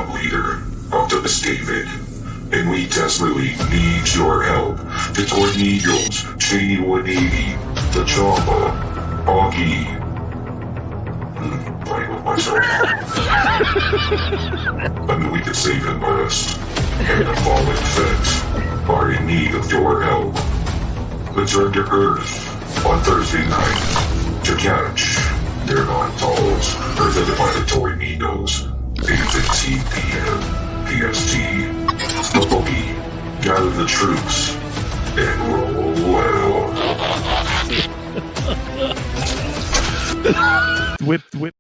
bomb leader, Octopus David, and we desperately need your help. The Toymigos, Shady 180, the Choppa, Augie. Playing with myself. I mean, we could save him first. And the fallen Fett are in need of your help. Return to Earth on Thursday night to catch their non-tolls, presented by the Toymigos, 8:15 p.m. PST. Boogie, gather the troops and roll well. Whip.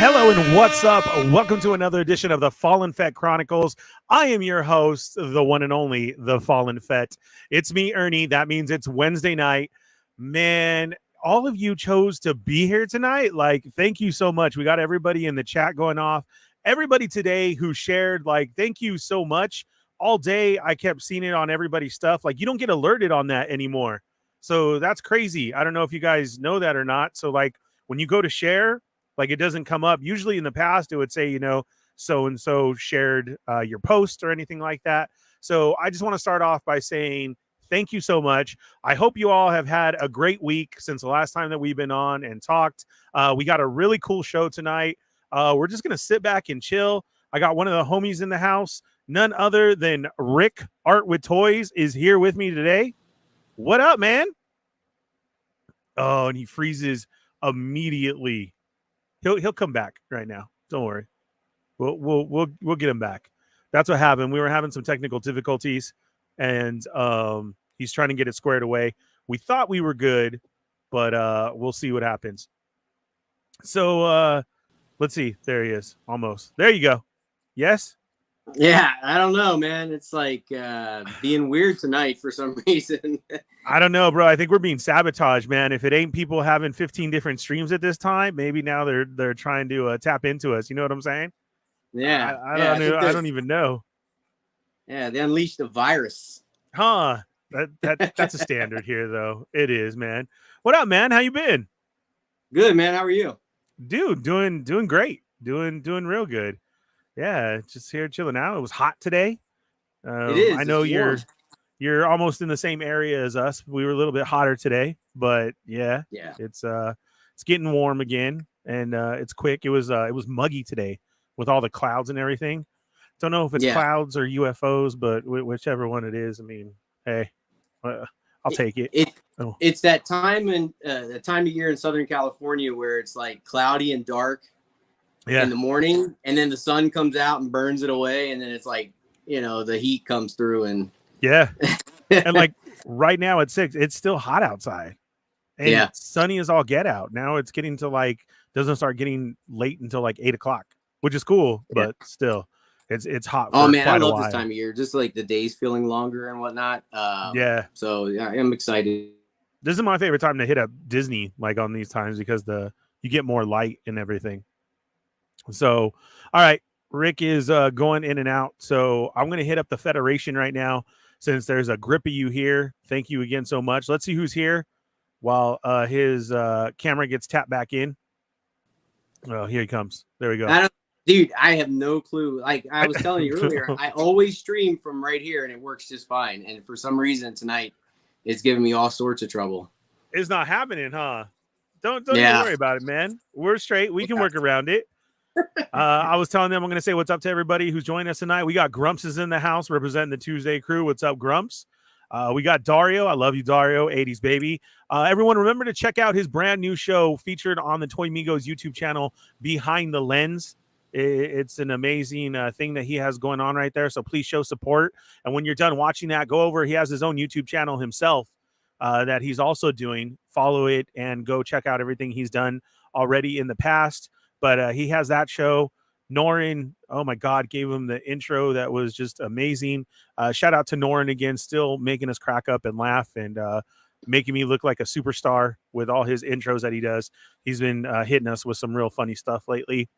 Hello and what's up? Welcome to another edition of the Fallen Fett Chronicles. I am your host, the one and only, the Fallen Fett. It's me, Ernie. That means it's Wednesday night. Man, all of you chose to be here tonight. Like, thank you so much. We got everybody in the chat going off. Everybody today who shared, like, thank you so much. All day, I kept seeing it on everybody's stuff. Like, you don't get alerted on that anymore. So that's crazy. I don't know if you guys know that or not. So, like, when you go to share, like, it doesn't come up. Usually in the past, it would say, you know, so-and-so shared your post or anything like that. So I just want to start off by saying thank you so much. I hope you all have had a great week since the last time that we've been on and talked. We got a really cool show tonight. We're just going to sit back and chill. I got one of the homies in the house. None other than Rick, Art with Toys, is here with me today. What up, man? Oh, and he freezes immediately. He'll come back right now. Don't worry. We'll get him back. That's what happened. We were having some technical difficulties, and he's trying to get it squared away. We thought we were good, but we'll see what happens. So let's see. There he is. Almost. There you go. Yes? Yeah, I don't know, man. It's like being weird tonight for some reason. I don't know, bro. I think we're being sabotaged, man. If it ain't people having 15 different streams at this time, maybe now they're trying to tap into us. You know what I'm saying? Yeah. I don't even know. Yeah, they unleashed a virus. Huh. That's a standard here, though. It is, man. What up, man? How you been? Good, man. How are you? Dude, doing great. Doing real good. Yeah, just here chilling out. It was hot today. It is. I know you're almost in the same area as us. We were a little bit hotter today, but yeah, it's getting warm again, and it's quick. It was muggy today with all the clouds and everything. Don't know if it's clouds or UFOs, but whichever one it is, I mean, hey, I'll take it. It's that time the time of year in Southern California where it's like cloudy and dark. Yeah. In the morning, and then the sun comes out and burns it away, and then it's like, you know, the heat comes through, and and like right now at 6, it's still hot outside, and sunny as all get out. Now it's getting to like doesn't start getting late until like 8 o'clock, which is cool, but still, it's hot. Oh man, I love this time of year, just like the days feeling longer and whatnot. So yeah, I'm excited. This is my favorite time to hit up Disney, like on these times, because you get more light and everything. So, all right, Rick is going in and out. So I'm going to hit up the Federation right now. since there's a grip of you here. Thank you again so much. Let's see who's here while his camera gets tapped back in. Oh, here he comes. There we go. Dude, I have no clue. Like I was telling you earlier, I always stream from right here and it works just fine. And for some reason tonight, it's giving me all sorts of trouble. It's not happening, huh? Don't even worry about it, man. We're straight. We can work around it. I was telling them I'm going to say what's up to everybody who's joining us tonight. We got Grumps is in the house representing the Tuesday crew. What's up, Grumps? We got Dario. I love you, Dario. 80s baby. Everyone, remember to check out his brand new show featured on the toymigos YouTube channel, Behind the Lens. It's an amazing thing that he has going on right there. So please show support. And when you're done watching that, go over. He has his own YouTube channel himself that he's also doing. Follow it and go check out everything he's done already in the past. But he has that show. Norin, oh my God, gave him the intro that was just amazing. Shout out to Norin again, still making us crack up and laugh and making me look like a superstar with all his intros that he does. He's been hitting us with some real funny stuff lately.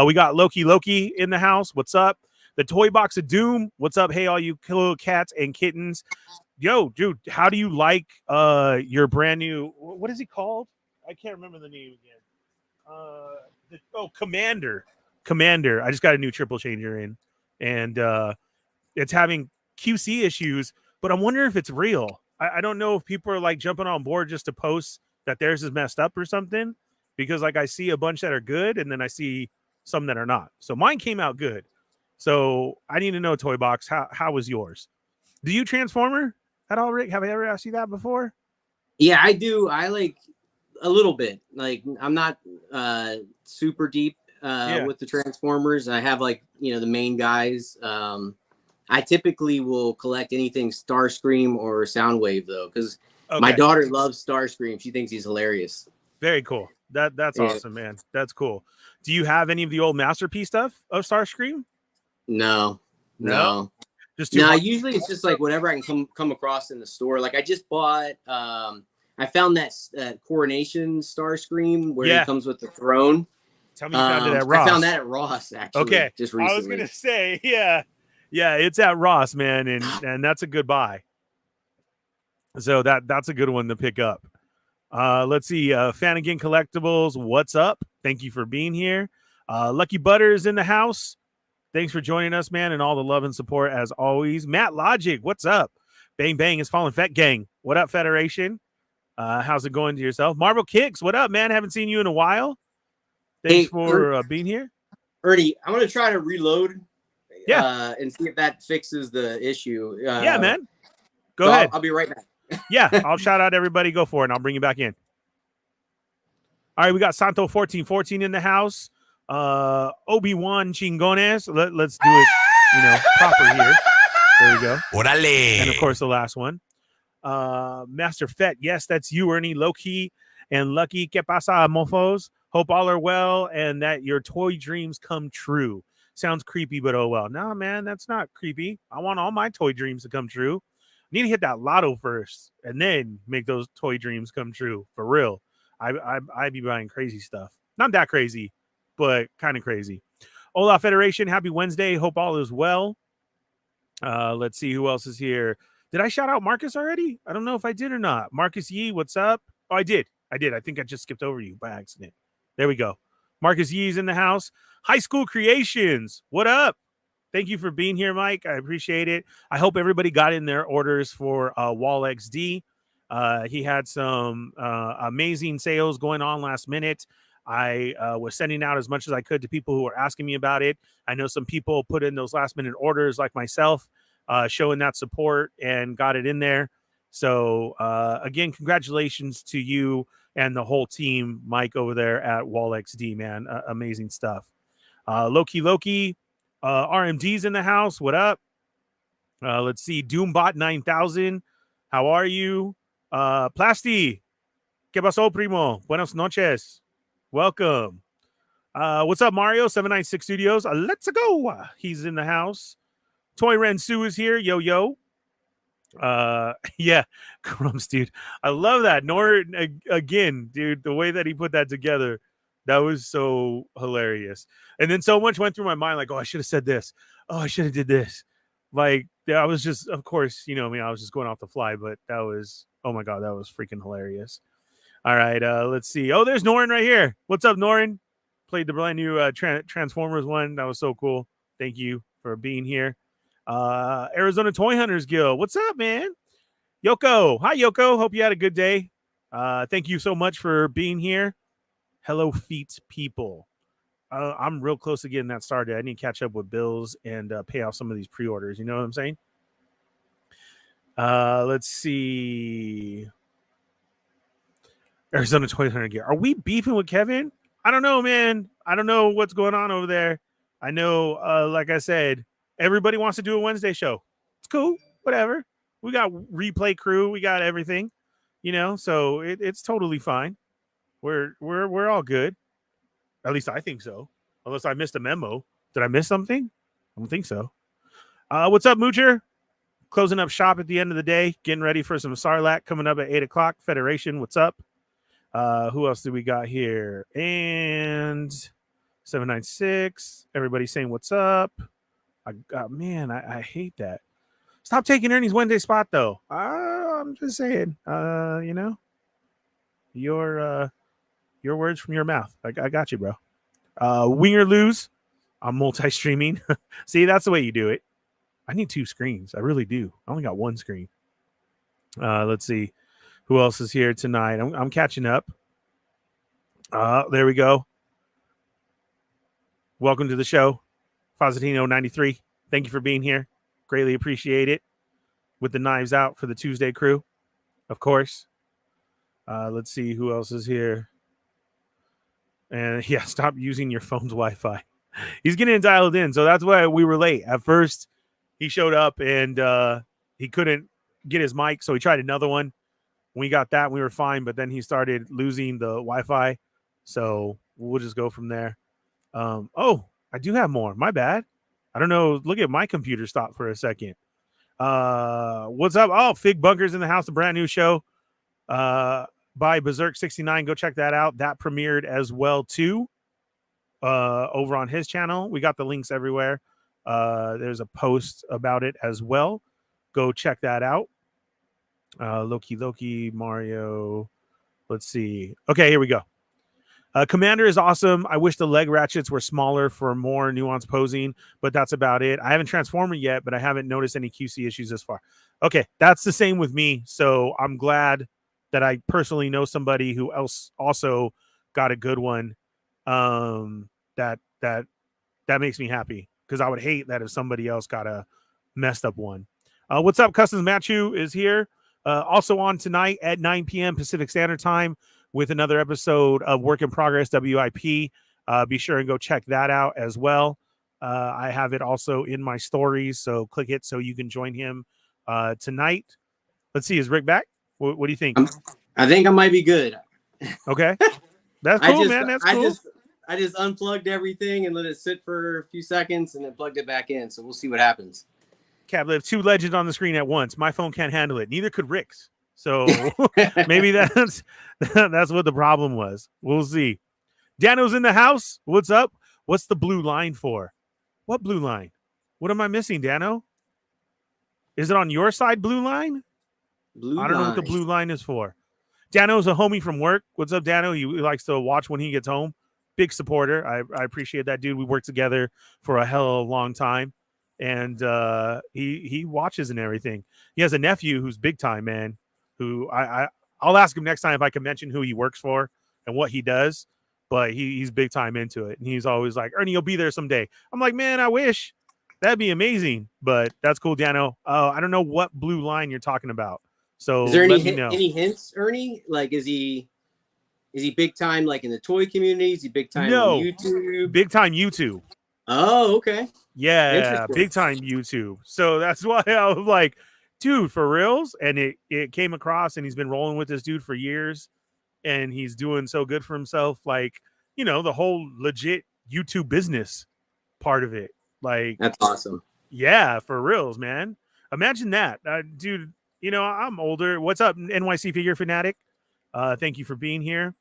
We got Loki in the house. What's up? The Toy Box of Doom. What's up? Hey, all you little cats and kittens. Yo, dude, how do you like your brand new, what is he called? I can't remember the name again. Commander. I just got a new triple changer in, and it's having QC issues, but I'm wondering if it's real. I don't know if people are like jumping on board just to post that theirs is messed up or something, because like I see a bunch that are good and then I see some that are not. So mine came out good. So I need to know, Toy Box, how was yours? Do you Transformer at all, Rick? Have I ever asked you that before? Yeah, I do. I like a little bit. Like I'm not super deep with the Transformers. I have like, the main guys. I typically will collect anything Starscream or Soundwave though, because my daughter loves Starscream. She thinks he's hilarious. Very cool. That's awesome, man. That's cool. Do you have any of the old Masterpiece stuff of Starscream? No. Just usually it's just like whatever I can come across in the store. Like I just bought I found that Coronation Starscream where it comes with the throne. Tell me you found it at Ross. I found that at Ross, actually. Okay. Just recently. I was gonna say, yeah, it's at Ross, man, and that's a good buy. So that's a good one to pick up. Let's see, Fanigan Collectibles, what's up? Thank you for being here. Lucky Butters in the house. Thanks for joining us, man, and all the love and support as always. Matt Logic, what's up? Bang Bang is Fallen Fett Gang. What up, Federation? How's it going to yourself? Marvel Kicks, what up, man? Haven't seen you in a while. Thanks for being here. Ernie, I'm going to try to reload and see if that fixes the issue. Yeah, man. Go ahead. I'll be right back. Yeah, I'll shout out everybody. Go for it, and I'll bring you back in. All right, we got Santo 1414 in the house. Obi-Wan Chingones. Let's do it, proper here. There we go. Orale. And of course, the last one. Master Fett. Yes, that's you, Ernie. Low-key and Lucky. Que pasa, mofos? Hope all are well and that your toy dreams come true. Sounds creepy, but oh well. No, man, that's not creepy. I want all my toy dreams to come true. I need to hit that lotto first and then make those toy dreams come true. For real. I'd be buying crazy stuff. Not that crazy, but kind of crazy. Hola, Federation. Happy Wednesday. Hope all is well. Let's see who else is here. Did I shout out Marcus already? I don't know if I did or not. Marcus Yee, what's up? Oh, I did. I think I just skipped over you by accident. There we go. Marcus Yee's in the house. High School Creations. What up? Thank you for being here, Mike. I appreciate it. I hope everybody got in their orders for Wall XD. He had some amazing sales going on last minute. I was sending out as much as I could to people who were asking me about it. I know some people put in those last minute orders like myself, showing that support and got it in there. So again, congratulations to you and the whole team, Mike, over there at Wall XD, man. Amazing stuff. Loki, RMD's in the house. What up? Let's see. Doombot 9000. How are you? Plasti. ¿Qué pasó, primo? Buenas noches. Welcome. What's up, Mario? 796 Studios. Let's go. He's in the house. Toy Ren Sue is here. Yo. Yeah, crumbs, dude. I love that. Norton again, dude. The way that he put that together, that was so hilarious. And then so much went through my mind, like, oh, I should have said this. Oh, I should have did this. Like, I was just, of course, you know me, I was just going off the fly, but that was, oh my God, that was freaking hilarious. All right, let's see. Oh, there's Norin right here. What's up, Norin? Played the brand new Transformers one. That was so cool. Thank you for being here. Arizona Toy Hunters Guild. What's up, man? Yoko. Hi, Yoko. Hope you had a good day. Thank you so much for being here. Hello, feet people. I'm real close to getting that started. I need to catch up with bills and pay off some of these pre-orders. You know what I'm saying? Let's see. Arizona Toy Hunter Gear. Are we beefing with Kevin? I don't know, man. I don't know what's going on over there. I know, like I said, everybody wants to do a Wednesday show. It's cool. Whatever. We got replay crew. We got everything. You know, so it's totally fine. We're all good. At least I think so. Unless I missed a memo. Did I miss something? I don't think so. What's up, Moocher? Closing up shop at the end of the day. Getting ready for some Sarlacc coming up at 8 o'clock. Federation, what's up? Who else do we got here? And 796. Everybody saying what's up. Man, I hate that. Stop taking Ernie's Wednesday spot, though. I'm just saying, you know, your words from your mouth. I got you, bro. Win or lose. I'm multi-streaming. See, that's the way you do it. I need 2 screens. I really do. I only got 1 screen. Let's see. Who else is here tonight? I'm catching up. There we go. Welcome to the show. Fazatino 93. Thank you for being here. Greatly appreciate it. With the knives out for the Tuesday crew, of course. Let's see who else is here. And yeah, stop using your phone's Wi-Fi. He's getting dialed in, so that's why we were late. At first, he showed up and he couldn't get his mic, so he tried another one. We got that, we were fine, but then he started losing the Wi-Fi, so we'll just go from there. Oh, I do have more. My bad. I don't know. Look at my computer stop for a second. What's up? Oh, Fig Bunker's in the house, a brand new show by Berserk 69. Go check that out. That premiered as well too over on his channel. We got the links everywhere. There's a post about it as well. Go check that out. Loki, Mario. Let's see. Okay, here we go. Commander is awesome. I wish the leg ratchets were smaller for more nuanced posing, but that's about it. I haven't transformed it yet, but I haven't noticed any QC issues this far. Okay, that's the same with me. So I'm glad that I personally know somebody who else also got a good one. That makes me happy because I would hate that if somebody else got a messed up one. What's up, Customs Matthew is here. Also on tonight at 9 p.m. Pacific Standard Time with another episode of Work in Progress WIP. Be sure and go check that out as well. I have it also in my stories, so click it so you can join him tonight. Let's see, is Rick back? What do you think? I think I might be good. Okay, that's cool, man. That's cool. I just unplugged everything and let it sit for a few seconds and then plugged it back in. So we'll see what happens. Cap, we have 2 legends on the screen at once. My phone can't handle it. Neither could Rick's. So maybe that's what the problem was. We'll see. Dano's in the house. What's up? What's the blue line for? What blue line? What am I missing, Dano? Is it on your side, blue line? I don't know what the blue line is for. Dano's a homie from work. What's up, Dano? He likes to watch when he gets home. Big supporter. I appreciate that, dude. We worked together for a hell of a long time. And he watches and everything. He has a nephew who's big time, man. Who I'll ask him next time if I can mention who he works for and what he does. But he's big time into it. And he's always like, Ernie, you'll be there someday. I'm like, man, I wish. That'd be amazing. But that's cool, Dano. I don't know what blue line you're talking about. So is there any hints, Ernie? Like, is he big time like in the toy community? Is he big time on YouTube? Big time YouTube. Oh, okay. Yeah, big time YouTube. So that's why I was like, dude, for reals? And it came across, and he's been rolling with this dude for years, and he's doing so good for himself. Like, you know, the whole legit YouTube business part of it. Like, that's awesome. Yeah, for reals, man. Imagine that, dude. You know, I'm older. What's up, NYC Figure Fanatic? Thank you for being here.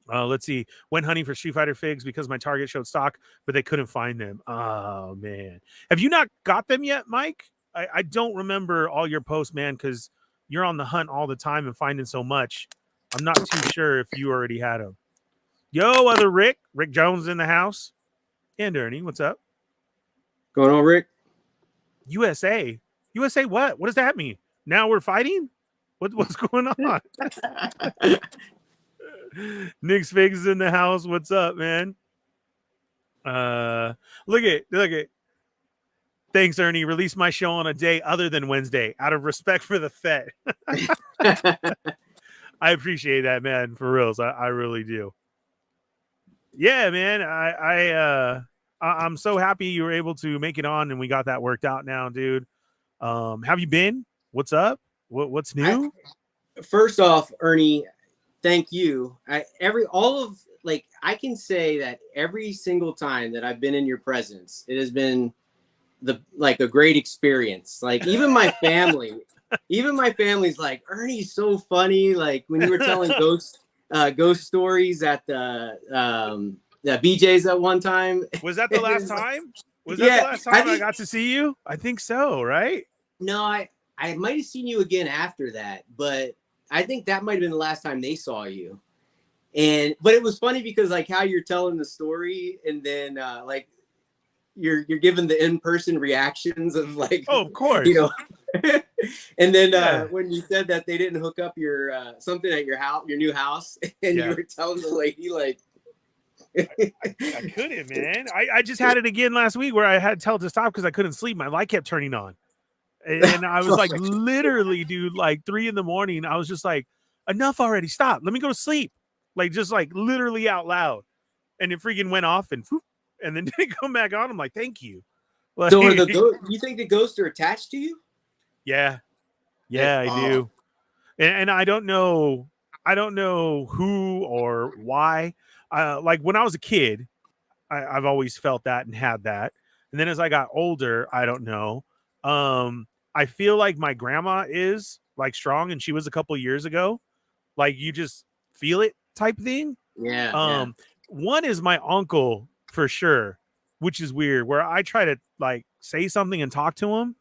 Let's see. Went hunting for Street Fighter figs because my Target showed stock, but they couldn't find them. Oh, man. Have you not got them yet, Mike? I don't remember all your posts, man, because you're on the hunt all the time and finding so much. I'm not too sure if you already had them. Yo, other Rick Jones in the house, and Ernie, what's up? Going on, Rick? USA what? What does that mean? Now we're fighting? What's going on? Nick's Figs is in the house. What's up, man? Look at. Thanks, Ernie. Release my show on a day other than Wednesday out of respect for the Fett. I appreciate that, man. For reals, I really do. Yeah, man. I'm so happy you were able to make it on and we got that worked out now, dude. Have you been? What's up? What's new? First off, Ernie, thank you. I can say that every single time that I've been in your presence, it has been a great experience. Like even my family's like, Ernie's so funny. Like when you were telling ghost stories at the BJ's at one time. Was that the last time? Was that the last time I got to see you? I think so, right? No, I might have seen you again after that, but I think that might have been the last time they saw you. But it was funny because like how you're telling the story and then like you're giving the in-person reactions of like, oh, of course, you know. And then when you said that they didn't hook up your something at your house, your new house, and you were telling the lady like I couldn't, man. I just had it again last week where I had to tell it to stop because I couldn't sleep. My light kept turning on. And I was like, literally, dude, like 3 a.m. I was just like, enough already. Stop. Let me go to sleep. Like, just like literally out loud. And it freaking went off and then didn't come back on. I'm like, thank you. Like, so you think the ghosts are attached to you? Yeah. Yeah, I do. And I don't know who or why. Like when I was a kid, I've always felt that and had that. And then as I got older, I don't know. I feel like my grandma is like strong and she was a couple years ago. Like you just feel it type thing. Yeah. One is my uncle for sure, which is weird, where I try to like say something and talk to him.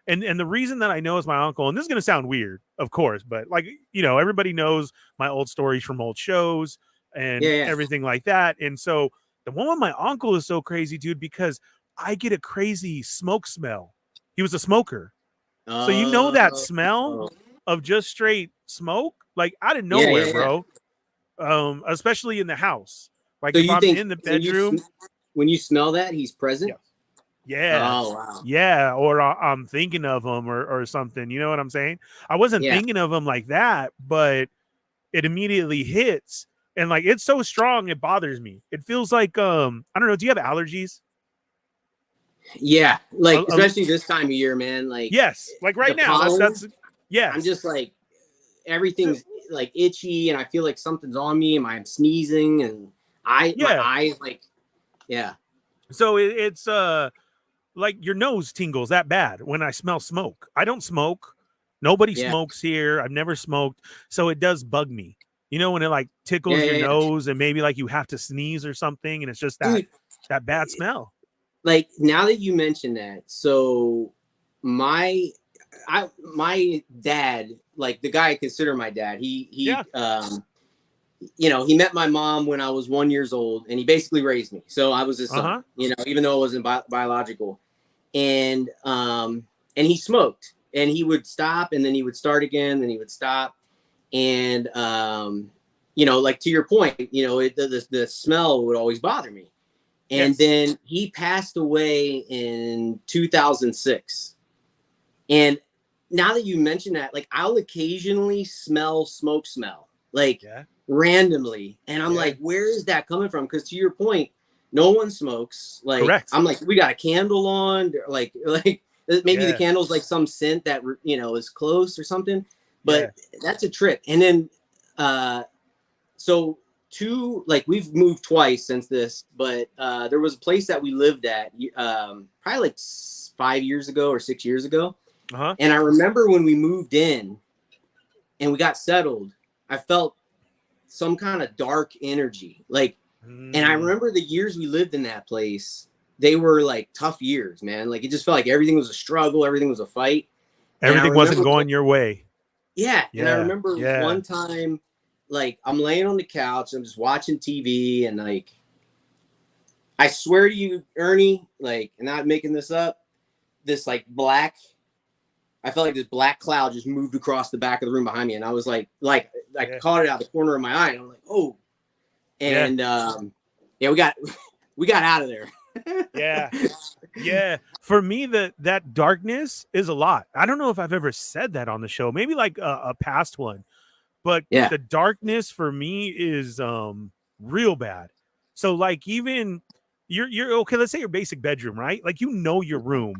And the reason that I know is my uncle, and this is going to sound weird, of course, but like, you know, everybody knows my old stories from old shows and everything like that. And so the one with my uncle is so crazy, dude, because I get a crazy smoke smell. He was a smoker. So you know that smell of just straight smoke, like out of nowhere, bro. Especially in the house. Like so if I'm in the bedroom. When you smell that, he's present? Yeah. Oh, wow. Yeah. Or I'm thinking of him or something. You know what I'm saying? I wasn't thinking of him like that, but it immediately hits. And like it's so strong, it bothers me. It feels like I don't know. Do you have allergies? Yeah, like especially this time of year, man. Like yes, like right now. Pollen, that's yes. I'm just like everything's like itchy, and I feel like something's on me, and I'm sneezing, and my eyes like So it's like your nose tingles that bad when I smell smoke. I don't smoke. Nobody smokes here. I've never smoked, so it does bug me. You know when it like tickles your nose and maybe like you have to sneeze or something, and it's just that bad smell. Like now that you mention that, so my dad, like the guy I consider my dad, he you know, he met my mom when I was 1 year old, and he basically raised me. So I was his son, you know, even though it wasn't biological. And he smoked, and he would stop, and then he would start again, then he would stop. And you know, like to your point, you know, the smell would always bother me. And then he passed away in 2006. And now that you mention that, like I'll occasionally smell smoke smell, like randomly. And I'm like, where is that coming from? Because to your point, no one smokes. Like, correct. I'm like, we got a candle on, like maybe the candle's like some scent that, you know, is close or something. But that's a trip. And then, like we've moved twice since this, but there was a place that we lived at probably like 5 years ago or 6 years ago. And I remember when we moved in and we got settled, I felt some kind of dark energy. Like, and I remember the years we lived in that place, they were like tough years, man. Like it just felt like everything was a struggle, everything was a fight. Everything wasn't going your way. Yeah. Yeah. And I remember Yeah. one time, like I'm laying on the couch, I'm just watching TV, and like I swear to you, Ernie, like, and not making this up, this like I felt like this black cloud just moved across the back of the room behind me, and I was like I caught it out the corner of my eye, and I'm like, oh, and we got out of there. Yeah. For me, that darkness is a lot. I don't know if I've ever said that on the show. Maybe like a past one, but the darkness for me is real bad. So like even you're okay. Let's say your basic bedroom, right? Like your room,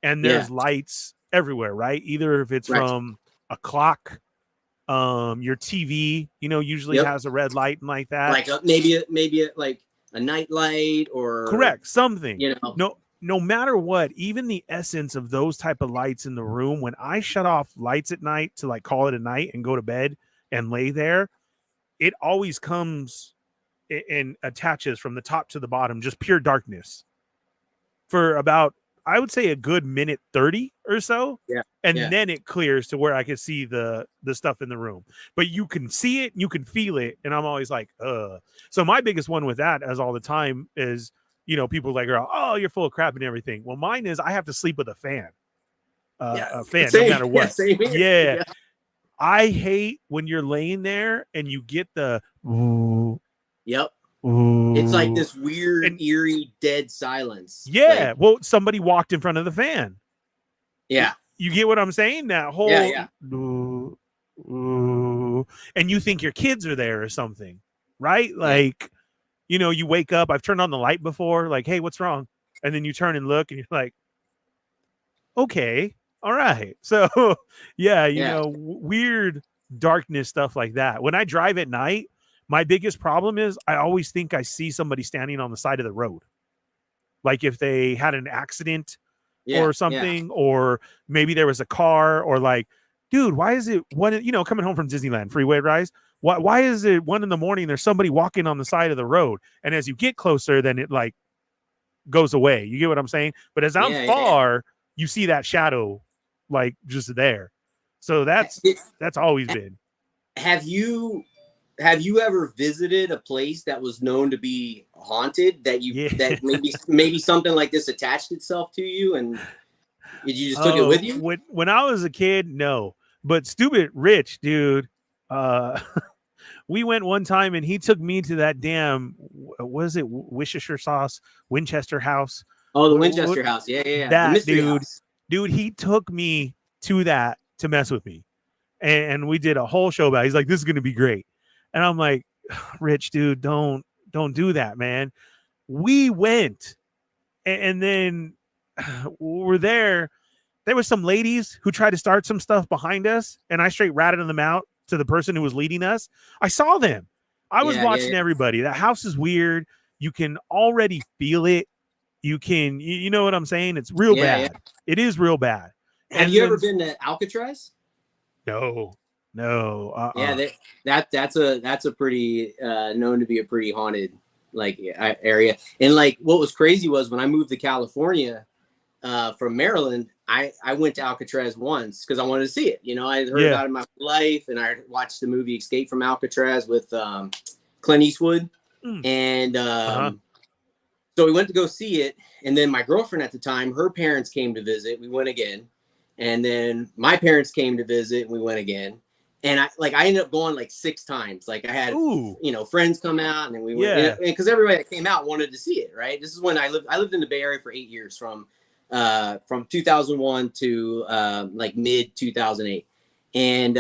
and there's lights everywhere, right? Either if it's from a clock, your TV, usually has a red light and like that. Like maybe like a night light or correct something. No matter what, even the essence of those type of lights in the room. When I shut off lights at night to like call it a night and go to bed and lay there, it always comes and attaches from the top to the bottom, just pure darkness for about, I would say, a good minute 30 or so. And then it clears to where I can see the stuff in the room. But you can see it, you can feel it, and I'm always like, So my biggest one with that, as all the time, is people like, oh, you're full of crap and everything. Well, mine is I have to sleep with a fan. A fan, no matter what. Yeah. I hate when you're laying there and you get the Yep. It's like this weird, eerie, dead silence. Yeah. Well, somebody walked in front of the fan. Yeah. You get what I'm saying? That whole and you think your kids are there or something, right? Like, you wake up. I've turned on the light before, like, hey, what's wrong? And then you turn and look and you're like, okay, all right. So weird darkness, stuff like that. When I drive at night, my biggest problem is I always think I see somebody standing on the side of the road. Like if they had an accident or something, or maybe there was a car, or like, dude, why is it coming home from Disneyland freeway rides? Why is it 1 a.m? There's somebody walking on the side of the road. And as you get closer, then it like goes away. You get what I'm saying? But as I'm far, you see that shadow like just there. So that's always been. Have you ever visited a place that was known to be haunted, that maybe something like this attached itself to you, and you just took it with you? When I was a kid, no. But stupid Rich, dude, we went one time and he took me to that damn, was it Worcestershire sauce, Winchester House? Oh, the Winchester House. Yeah. That dude, he took me to that to mess with me. And we did a whole show about it. He's like, this is going to be great. And I'm like, Rich, dude, don't do that, man. We went, and then we're there. There was some ladies who tried to start some stuff behind us, and I straight ratted them out to the person who was leading us. I saw them. I was watching everybody. That house is weird. You can already feel it. You can, you know what I'm saying? It's real bad. Yeah. It is real bad. Have you ever been to Alcatraz? No. Yeah, that's a pretty known to be a pretty haunted like area. And like what was crazy was when I moved to California from Maryland, I went to Alcatraz once because I wanted to see it. I heard about it in my life, and I watched the movie Escape from Alcatraz with Clint Eastwood. And so we went to go see it, and then my girlfriend at the time, her parents came to visit. We went again, and then my parents came to visit, and we went again. And I ended up going like 6 times. Like I had, friends come out, and then we went, because everybody that came out wanted to see it. Right. This is when I lived in the Bay Area for 8 years, from 2001 to like mid 2008. And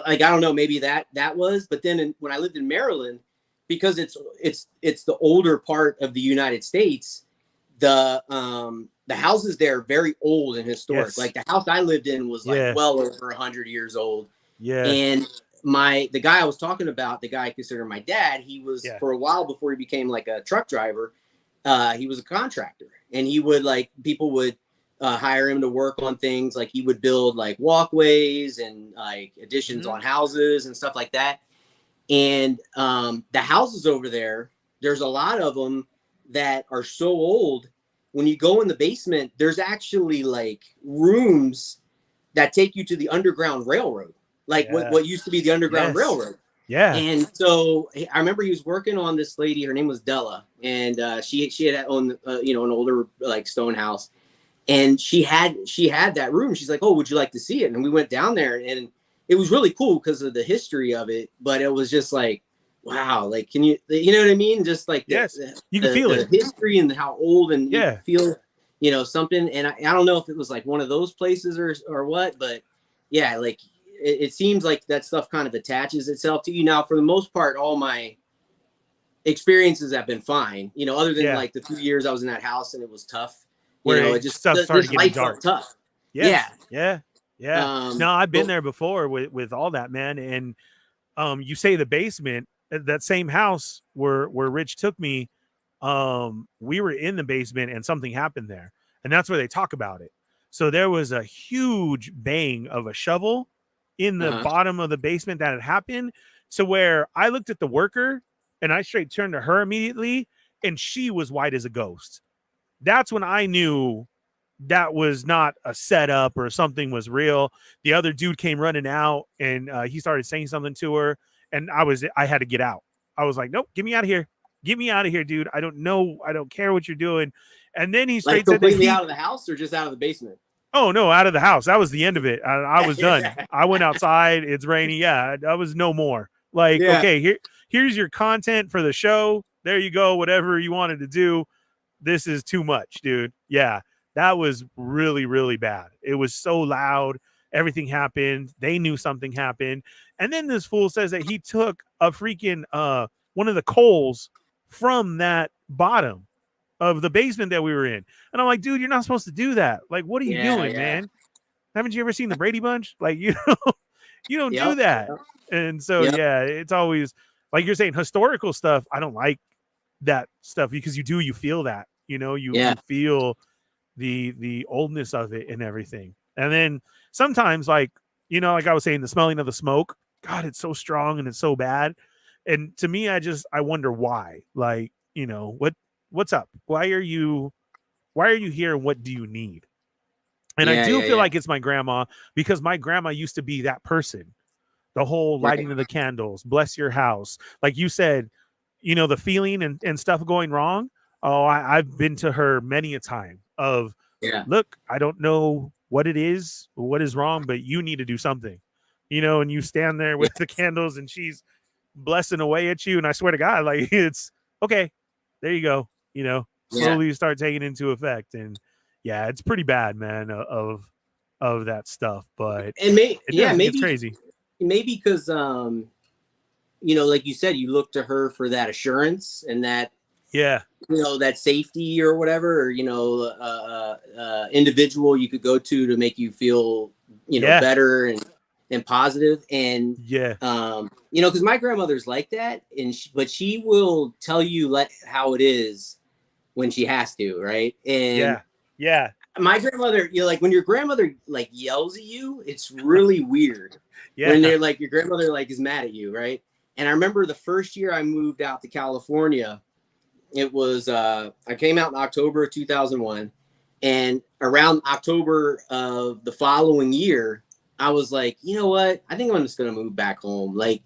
like, I don't know, maybe that was, but then when I lived in Maryland, because it's the older part of the United States, the houses there are very old and historic. Yes. Like the house I lived in was like well over 100 years old. Yeah. And the guy I was talking about, the guy I consider my dad, he was for a while before he became like a truck driver, he was a contractor, and he would people would hire him to work on things. Like he would build like walkways and like additions on houses and stuff like that. And the houses over there, there's a lot of them that are so old. When you go in the basement, there's actually like rooms that take you to the Underground Railroad, like what used to be the Underground Railroad. Yeah. And so I remember he was working on this lady. Her name was Della, and she had owned an older like stone house, and she had that room. She's like, "Oh, would you like to see it?" And we went down there, and it was really cool because of the history of it. But it was just like, wow, like you know what I mean? Just like you can feel the it, history and how old, and you can feel something. And I don't know if it was like one of those places or what, but yeah, like it seems like that stuff kind of attaches itself to you. Now, for the most part, all my experiences have been fine, other than like the 2 years I was in that house and it was tough. Where stuff started getting dark. Tough. Yeah. No, I've been there before with all that, man. And you say the basement, that same house where Rich took me, we were in the basement and something happened there, and that's where they talk about it. So there was a huge bang of a shovel in the bottom of the basement that had happened, to where I looked at the worker and I straight turned to her immediately, and she was white as a ghost. That's when I knew that was not a setup or something was real. The other dude came running out, and he started saying something to her, and I had to get out. I was like, nope, get me out of here. Get me out of here, dude. I don't know. I don't care what you're doing. And then he straight said completely out of the house or just out of the basement? Oh, no, out of the house. That was the end of it. I was done. I went outside. It's rainy. Yeah, I was no more. Like, okay, here's your content for the show. There you go. Whatever you wanted to do. This is too much, dude. Yeah, that was really, really bad. It was so loud. Everything happened. They knew something happened. And then this fool says that he took a freaking one of the coals from that bottom of the basement that we were in. And I'm like, dude, you're not supposed to do that. Like, what are you doing, man? Haven't you ever seen the Brady Bunch? Like, you don't do that. And so, it's always, like you're saying, historical stuff. I don't like that stuff because you feel that, you feel the oldness of it and everything. And then sometimes, like I was saying, the smelling of the smoke, God, it's so strong and it's so bad. And to me, I wonder why. Like, what's up? Why are you here? And what do you need? And I do feel like it's my grandma, because my grandma used to be that person. The whole lighting of the candles, bless your house. Like you said, the feeling and stuff going wrong. Oh, I've been to her many a time of, look, I don't know what it is, what is wrong, but you need to do something, and you stand there with the candles and she's blessing away at you. And I swear to God, like, it's okay. There you go. Slowly you start taking into effect. And it's pretty bad, man, of that stuff. But maybe it's crazy. Maybe because, like you said, you look to her for that assurance and that, that safety or whatever, or, individual you could go to make you feel, better and positive. And, because my grandmother's like that, but she will tell you how it is when she has to. Right. And my grandmother, like when your grandmother like yells at you, it's really weird. When they're like, your grandmother like is mad at you. Right. And I remember the first year I moved out to California, it was, I came out in October of 2001, and around October of the following year, I was like, you know what? I think I'm just going to move back home. Like,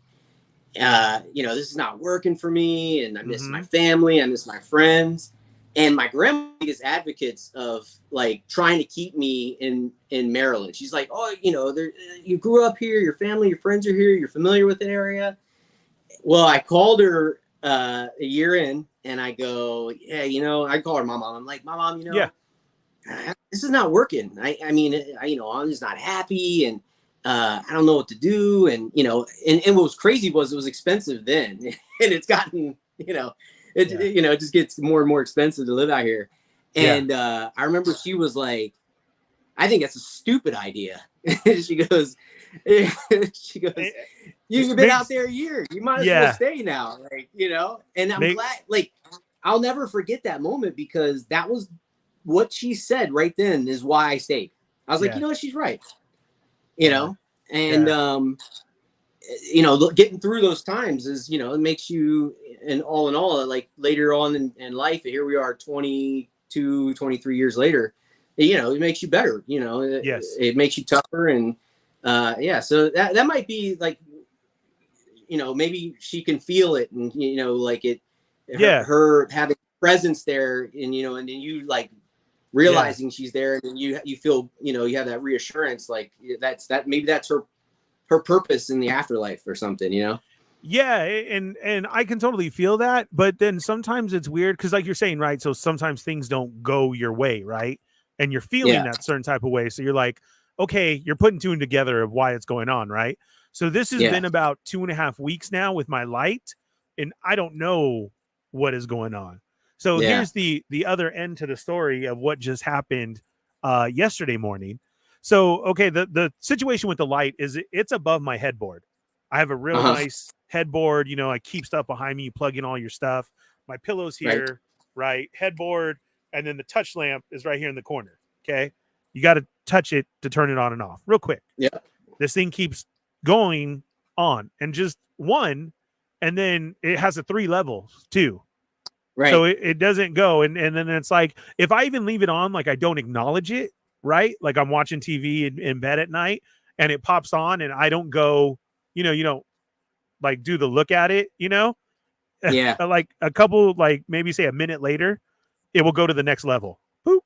this is not working for me. And I miss my family. I miss my friends. And my grandma is advocates of like trying to keep me in Maryland. She's like, oh, you grew up here, your family, your friends are here, you're familiar with the area. Well, I called her a year in, and I go, I call her my mom. I'm like, my mom, this is not working. I mean, I'm just not happy, and I don't know what to do. And, and what was crazy was it was expensive then, and it's gotten, it just gets more and more expensive to live out here. And I remember she was like, I think that's a stupid idea. She goes, you've been out there a year. You might as well stay now. Like, and I'm glad, like, I'll never forget that moment, because that was what she said right then is why I stayed. I was like, she's right. And, getting through those times is, it makes you, and all in all, like later on in life, here we are 22, 23 years later, you know, it makes you better, you know, Yes. it makes you tougher. And yeah, so that might be like, you know, maybe she can feel it, and, you know, like her having presence there, and, you know, and then you like realizing she's there, and then you feel, you know, you have that reassurance, like maybe that's her purpose in the afterlife or something, you know? Yeah, and I can totally feel that, but then sometimes it's weird because, like you're saying, right? So sometimes things don't go your way, right? And you're feeling that certain type of way. So you're like, okay, you're putting two and together of why it's going on, right? So this has been about 2.5 weeks now with my light, and I don't know what is going on. So here's the other end to the story of what just happened yesterday morning. So, okay, the situation with the light is it's above my headboard. I have a real nice headboard, you know, I keep stuff behind me, you plug in all your stuff. My pillow's here, right? Headboard, and then the touch lamp is right here in the corner. Okay. You got to touch it to turn it on and off real quick. Yeah. This thing keeps going on, and just one, and then it has a 3 levels too. Right. So it doesn't go. And then it's like, if I even leave it on, like I don't acknowledge it, right? Like I'm watching TV in bed at night and it pops on and I don't go, you don't like do the look at it, you know? Yeah. Like a couple, like maybe say a minute later, it will go to the next level. Boop.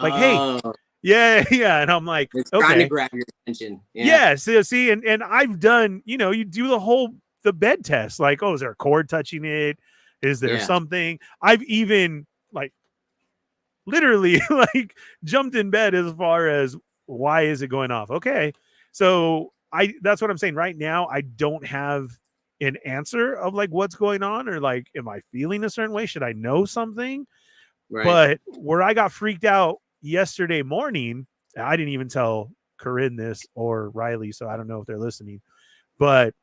Like, hey, yeah. And I'm like, it's okay. trying to grab your attention. Yeah. So see, and I've done, you do the bed test. Like, oh, is there a cord touching it? Is there something? I've even like literally like jumped in bed as far as why is it going off? Okay. So that's what I'm saying right now. I don't have an answer of like what's going on, or like, am I feeling a certain way? Should I know something? Right. But where I got freaked out yesterday morning, I didn't even tell Corinne this or Riley, so I don't know if they're listening, but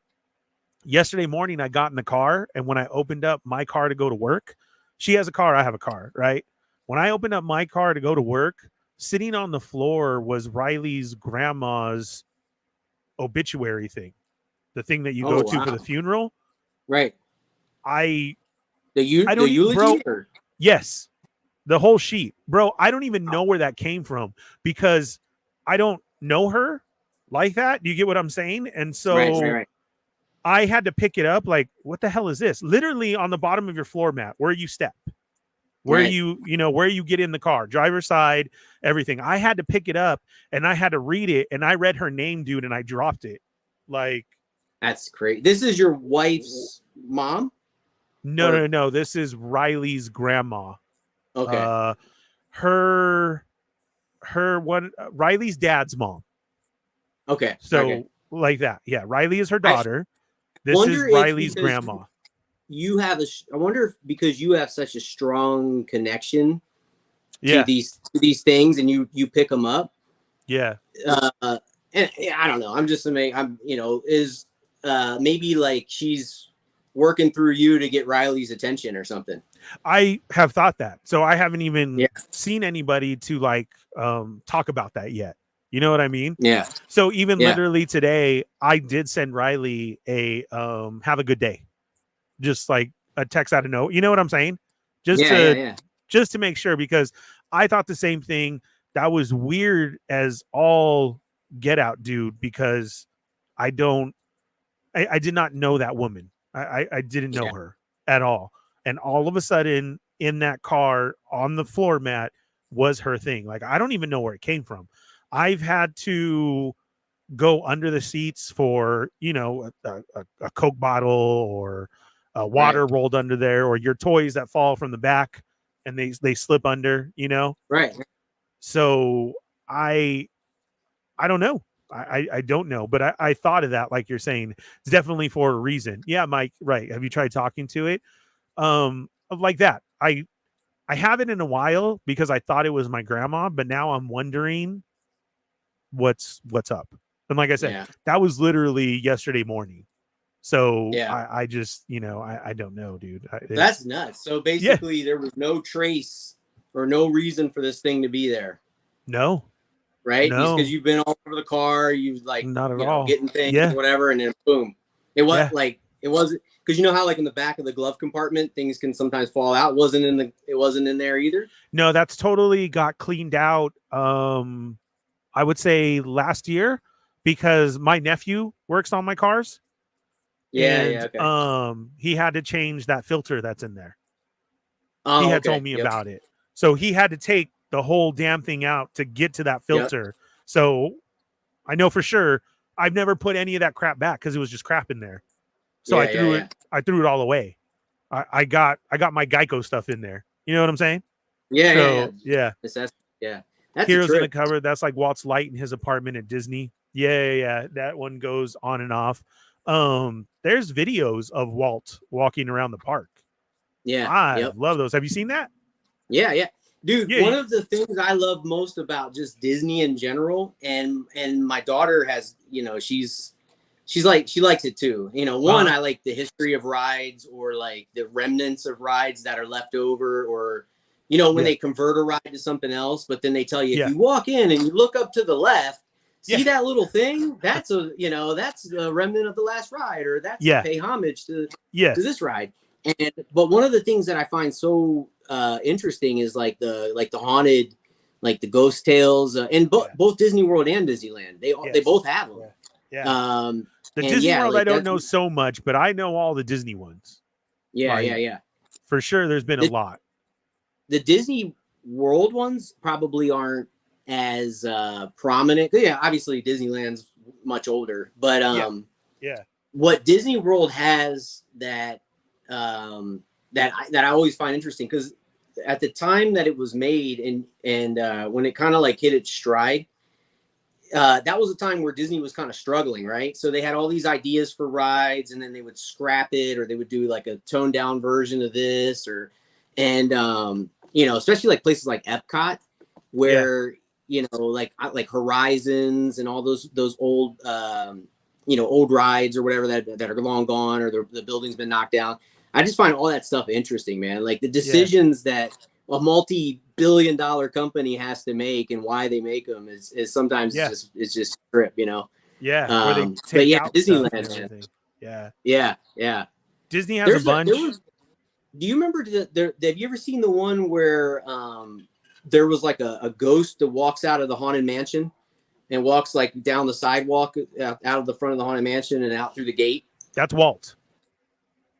yesterday morning I got in the car, and when I opened up my car to go to work, she has a car, I have a car, right? When I opened up my car to go to work, sitting on the floor was Riley's grandma's obituary thing, the thing that you go to for the funeral. Right. I don't, the eulogy, bro, or? Yes, the whole sheet, bro. I don't even know where that came from because I don't know her like that. Do you get what I'm saying? And so right. I had to pick it up. Like, what the hell is this? Literally on the bottom of your floor mat, where you step, where where you get in the car, driver's side, everything. I had to pick it up and I had to read it, and I read her name, dude, and I dropped it. Like, that's crazy. This is your wife's mom? No. This is Riley's grandma. Okay. Riley's dad's mom. Okay. So like that. Yeah. Riley is her daughter. This is Riley's grandma. I wonder if because you have such a strong connection to these things, and you pick them up. Yeah. And I don't know. I'm just amazed. Is maybe like she's working through you to get Riley's attention or something. I have thought that. So I haven't even seen anybody to like talk about that yet. You know what I mean? Yeah. So even literally today, I did send Riley a have a good day. Just like a text out of no. You know what I'm saying? Just to make sure, because I thought the same thing. That was weird as all get out, dude, because I did not know that woman. I didn't know her at all. And all of a sudden in that car on the floor mat was her thing. Like, I don't even know where it came from. I've had to go under the seats for, a Coke bottle or water rolled under there, or your toys that fall from the back and they slip under, Right. So I don't know. I don't know, but I thought of that, like you're saying, it's definitely for a reason. Yeah, Mike, right. Have you tried talking to it? Like that. I haven't in a while because I thought it was my grandma, but now I'm wondering what's up. And like I said, that was literally yesterday morning. So I just, I don't know, dude. That's nuts. So basically there was no trace or no reason for this thing to be there. No. Right? Because you've been all over the car, you've like not at all getting things or whatever, and then boom. It was It wasn't, because you know how like in the back of the glove compartment things can sometimes fall out. It wasn't in there either. No, that's totally got cleaned out. I would say last year, because my nephew works on my cars. Yeah, okay. He had to change that filter that's in there. Oh, he had told me about it. So he had to take the whole damn thing out to get to that filter. So I know for sure I've never put any of that crap back because it was just crap in there. So I threw it all away. I got my Geico stuff in there. You know what I'm saying? Yeah. That's Heroes in the Cupboard. That's like Walt's light in his apartment at Disney. Yeah. That one goes on and off. There's videos of Walt walking around the park. Yeah. I love those. Have you seen that? Yeah. Dude, one of the things I love most about just Disney in general, and my daughter has, you know, she's like, she likes it too. You know, one, I like the history of rides, or like the remnants of rides that are left over, or, you know, when they convert a ride to something else, but then they tell you, if you walk in and you look up to the left, see that little thing? That's that's a remnant of the last ride, or that's to pay homage to this ride. But one of the things that I find so interesting is like the haunted, like the ghost tales, and both Disney World and Disneyland, they both have them. The Disney World, I don't know so much, but I know all the Disney ones. Yeah. For sure, there's been a lot. The Disney World ones probably aren't as prominent. Yeah, obviously Disneyland's much older, but what Disney World has that I always find interesting, because at the time that it was made, and when it kind of like hit its stride, that was a time where Disney was kind of struggling, right? So they had all these ideas for rides, and then they would scrap it, or they would do like a toned down version of this, you know, especially like places like Epcot, where you know, like Horizons and all those old you know, old rides or whatever that are long gone, or the building's been knocked down. I just find all that stuff interesting, man. Like the decisions that a multi-billion-dollar company has to make, and why they make them is sometimes it's just script, you know. Where they take out Disneyland, man. Yeah. Disney has a bunch. Do you remember have you ever seen the one where there was like a ghost that walks out of the Haunted Mansion and walks like down the sidewalk out of the front of the Haunted Mansion and out through the gate? That's Walt.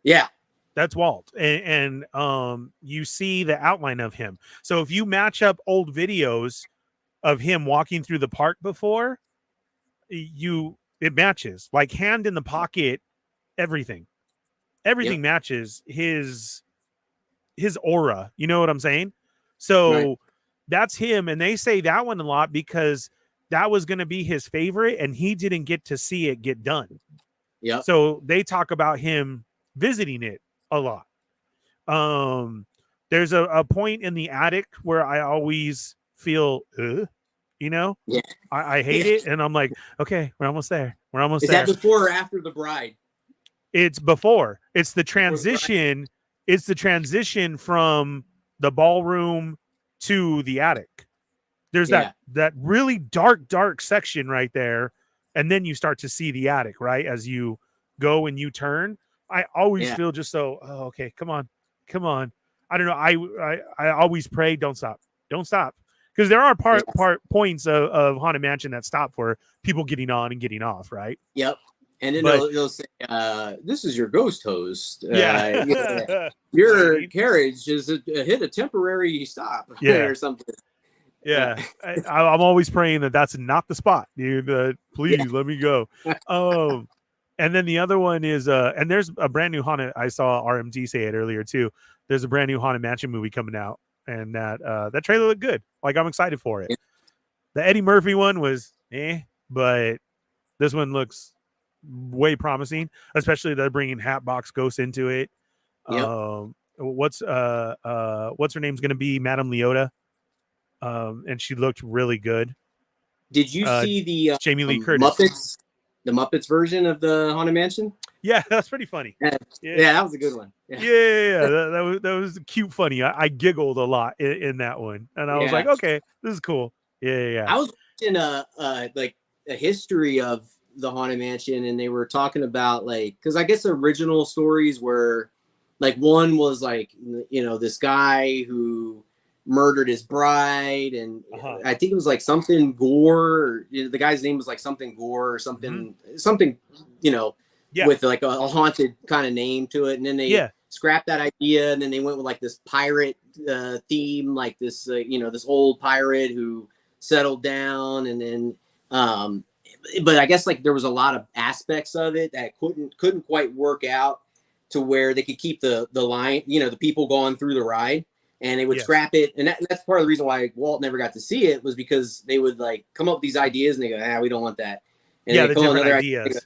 Yeah. That's Walt. And you see the outline of him. So if you match up old videos of him walking through the park before, it matches. Like hand in the pocket, everything matches his aura. You know what I'm saying? So that's him. And they say that one a lot because that was going to be his favorite, and he didn't get to see it get done. Yeah. So they talk about him visiting it a lot. There's a point in the attic where I always feel, you know, I hate it. And I'm like, okay, we're almost there. Is that before or after the bride? It's before. It's the transition. It's the transition from the ballroom to the attic. There's that really dark section right there. And then you start to see the attic, right? As you go and you turn. I always feel just so, okay, come on. I don't know. I always pray, don't stop. Because there are points of Haunted Mansion that stop for people getting on and getting off, right? Yep. And then they'll say, this is your ghost host. Your carriage just hit a temporary stop or something. Yeah. I'm always praying that's not the spot, dude. Please let me go. And then the other one is, and there's a brand new Haunted, I saw RMG say it earlier too. There's a brand new Haunted Mansion movie coming out, and that trailer looked good. Like, I'm excited for it. The Eddie Murphy one was but this one looks way promising, especially they're bringing Hatbox Ghost into it. What's her name's going to be? Madame Leota. And she looked really good. Did you see the Jamie Lee Curtis? The Muppets version of the Haunted Mansion? Yeah, that's pretty funny. Yeah, that was a good one. That was cute, funny. I giggled a lot in that one, and I was like, okay, this is cool. Yeah. I was watching like a history of the Haunted Mansion, and they were talking about like, because I guess the original stories were like, one was like, you know, this guy who murdered his bride, and I think it was like something Gore, or, you know, the guy's name was like something Gore or something, something, you know, with like a haunted kind of name to it, and then they scrapped that idea, and then they went with like this pirate theme, like this, you know, this old pirate who settled down, and then but I guess like there was a lot of aspects of it that couldn't quite work out to where they could keep the line, you know, the people going through the ride, and they would scrap it. And that's part of the reason why Walt never got to see it, was because they would like come up with these ideas and they go, we don't want that. And the different ideas.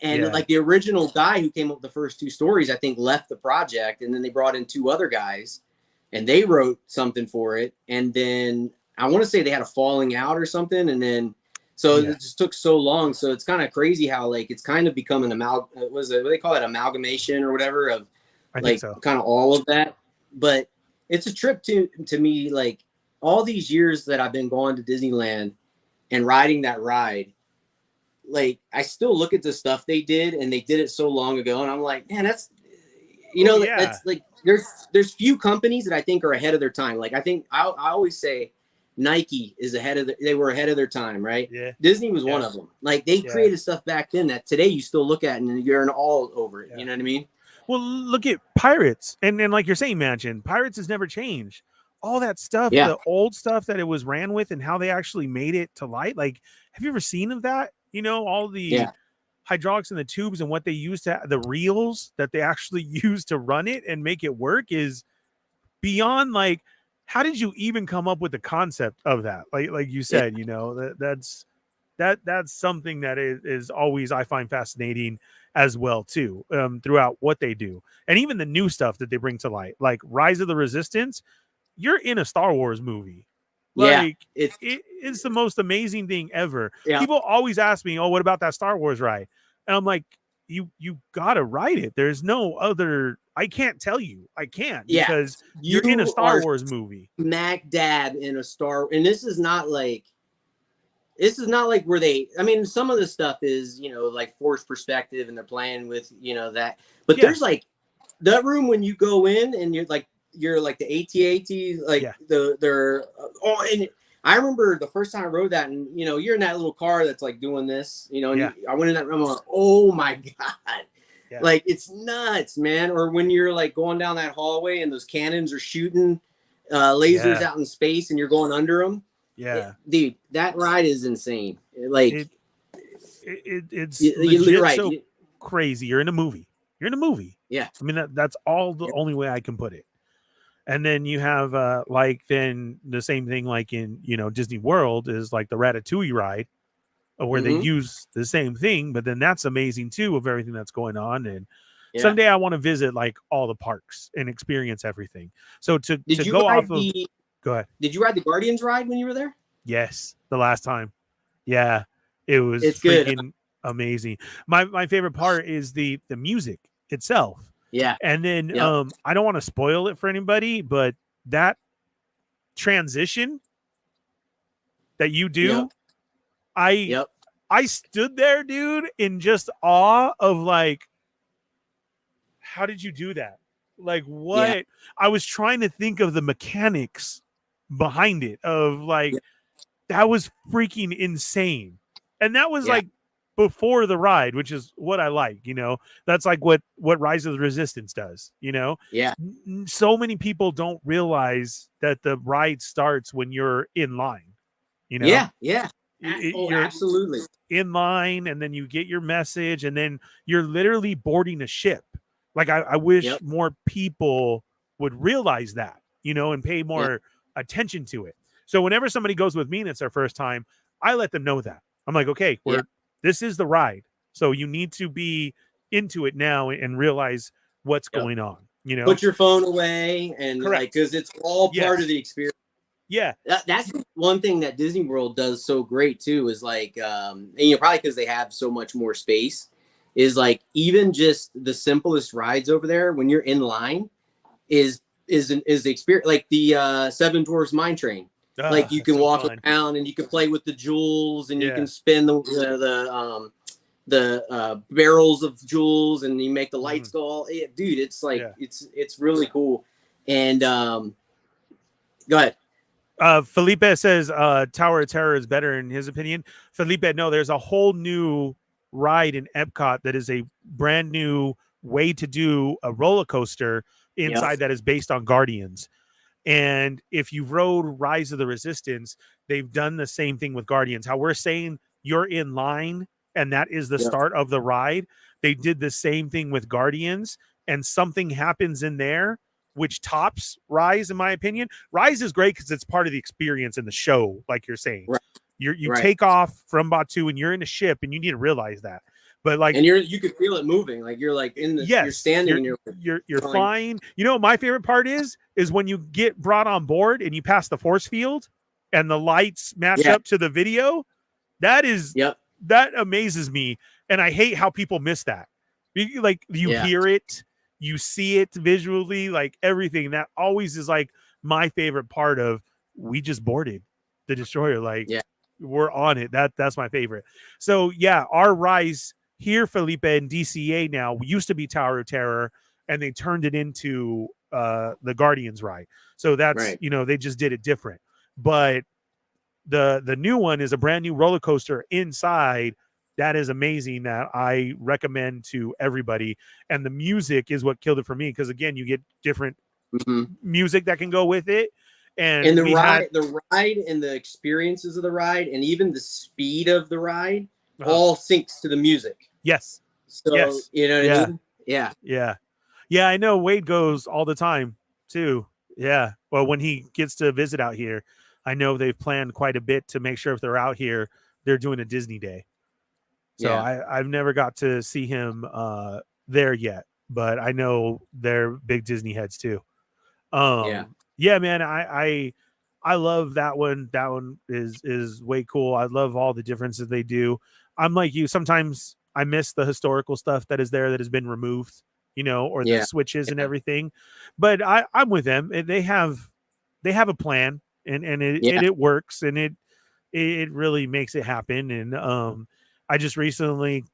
And like the original guy who came up with the first 2 stories, I think, left the project, and then they brought in 2 other guys and they wrote something for it. And then I want to say they had a falling out or something. And then, so it just took so long. So it's kind of crazy how like it's kind of become an what do they call it, amalgamation or whatever of like kind of all of that. But it's a trip to me, like all these years that I've been going to Disneyland and riding that ride, like I still look at the stuff they did, and they did it so long ago, and I'm like, man, that's, you know, that's like there's few companies that I think are ahead of their time. Like I think I always say Nike is they were ahead of their time, right? Yeah. Disney was one of them. Like they created stuff back then that today you still look at and you're all over it. You know what I mean? Well, look at Pirates, and like you're saying, Mansion, Pirates has never changed. All that stuff, the old stuff that it was ran with, and how they actually made it to light. Like, have you ever seen of that? You know, all the hydraulics and the tubes and what they used to, the reels that they actually use to run it and make it work is beyond like, how did you even come up with the concept of that? Like you said, you know, that's something that is always, I find fascinating as well too, throughout what they do. And even the new stuff that they bring to light, like Rise of the Resistance, you're in a Star Wars movie. Like it's the most amazing thing ever. People always ask me, oh, what about that Star Wars ride? And I'm like, you gotta ride it. There's no other, I can't tell you. I can't, because you're in a Star Wars movie. Smack dab in a and this is not like where they, I mean, some of the stuff is, you know, like forced perspective and they're playing with, you know, that, but there's like that room when you go in and you're like the AT-AT, like they're and I remember the first time I rode that, and you know, you're in that little car that's like doing this, you know, and I went in that room, I'm like, oh my God. Like it's nuts, man. Or when you're like going down that hallway and those cannons are shooting lasers out in space and you're going under them. Dude, that ride is insane. Like it's legit so crazy. You're in a movie. I mean, that's all the only way I can put it. And then you have like then the same thing like in, you know, Disney World is like the Ratatouille ride, where they use the same thing, but then that's amazing too, of everything that's going on. And someday I want to visit like all the parks and experience everything. So to go off of, go ahead. Did you ride the Guardians ride when you were there? Yes, the last time. Yeah, it's freaking good. Amazing. My favorite part is the music itself. Yeah. And then I don't want to spoil it for anybody, but that transition that you do, I stood there, dude, in just awe of like, how did you do that? Like what? I was trying to think of the mechanics behind it, of like that was freaking insane. And that was like before the ride, which is what I like, you know. That's like what Rise of the Resistance does, you know. So many people don't realize that the ride starts when you're in line, you know. You're absolutely in line, and then you get your message, and then you're literally boarding a ship. Like I wish more people would realize that, you know, and pay more attention to it. So whenever somebody goes with me and it's their first time, I let them know that. I'm like, okay, this is the ride. So you need to be into it now and realize what's going on, you know. Put your phone away, and like, because it's all part of the experience. That's one thing that Disney World does so great too, is like, and, you know, probably because they have so much more space, is like even just the simplest rides over there when you're in line is the experience. Like the Seven Dwarfs Mine Train. Like you can so walk fun. around and you can play with the jewels and you Yeah. can spin the barrels of jewels and you make the lights go all. Yeah, dude, it's like it's really cool. And go ahead. Felipe says Tower of Terror is better in his opinion. Felipe, no, there's a whole new ride in Epcot that is a brand new way to do a roller coaster inside that is based on Guardians. And if you rode Rise of the Resistance, they've done the same thing with Guardians. How we're saying you're in line and that is the start of the ride. They did the same thing with Guardians, and something happens in there which tops Rise, in my opinion. Rise is great because it's part of the experience in the show, like you're saying. Right. You take off from Batu and you're in a ship, and you need to realize that. But like, and you can feel it moving, like you're like in the you're standing and you're flying. You know what my favorite part is when you get brought on board and you pass the force field and the lights match up to the video. That is that amazes me, and I hate how people miss that. Like you hear it, you see it visually, like everything. That always is like my favorite part of we just boarded the destroyer. Like we're on it. That's my favorite. So yeah, our Rise here, Felipe, in DCA now, we used to be Tower of Terror, and they turned it into the Guardians ride. So that's they just did it different. But the new one is a brand new roller coaster inside. That is amazing. That I recommend to everybody. And the music is what killed it for me, because again, you get different music that can go with it. And the ride and the experiences of the ride and even the speed of the ride all syncs to the music. Yes. So you know what I mean? Yeah. I know Wade goes all the time too. Yeah. Well, when he gets to visit out here, I know they've planned quite a bit to make sure if they're out here, they're doing a Disney day. So I've never got to see him there yet, but I know they're big Disney heads too. Yeah, man. I love that one. That one is way cool. I love all the differences they do. I'm like you. Sometimes I miss the historical stuff that is there that has been removed, or the switches and everything. But I'm with them. They have a plan, and it works, and it really makes it happen. And I just recently,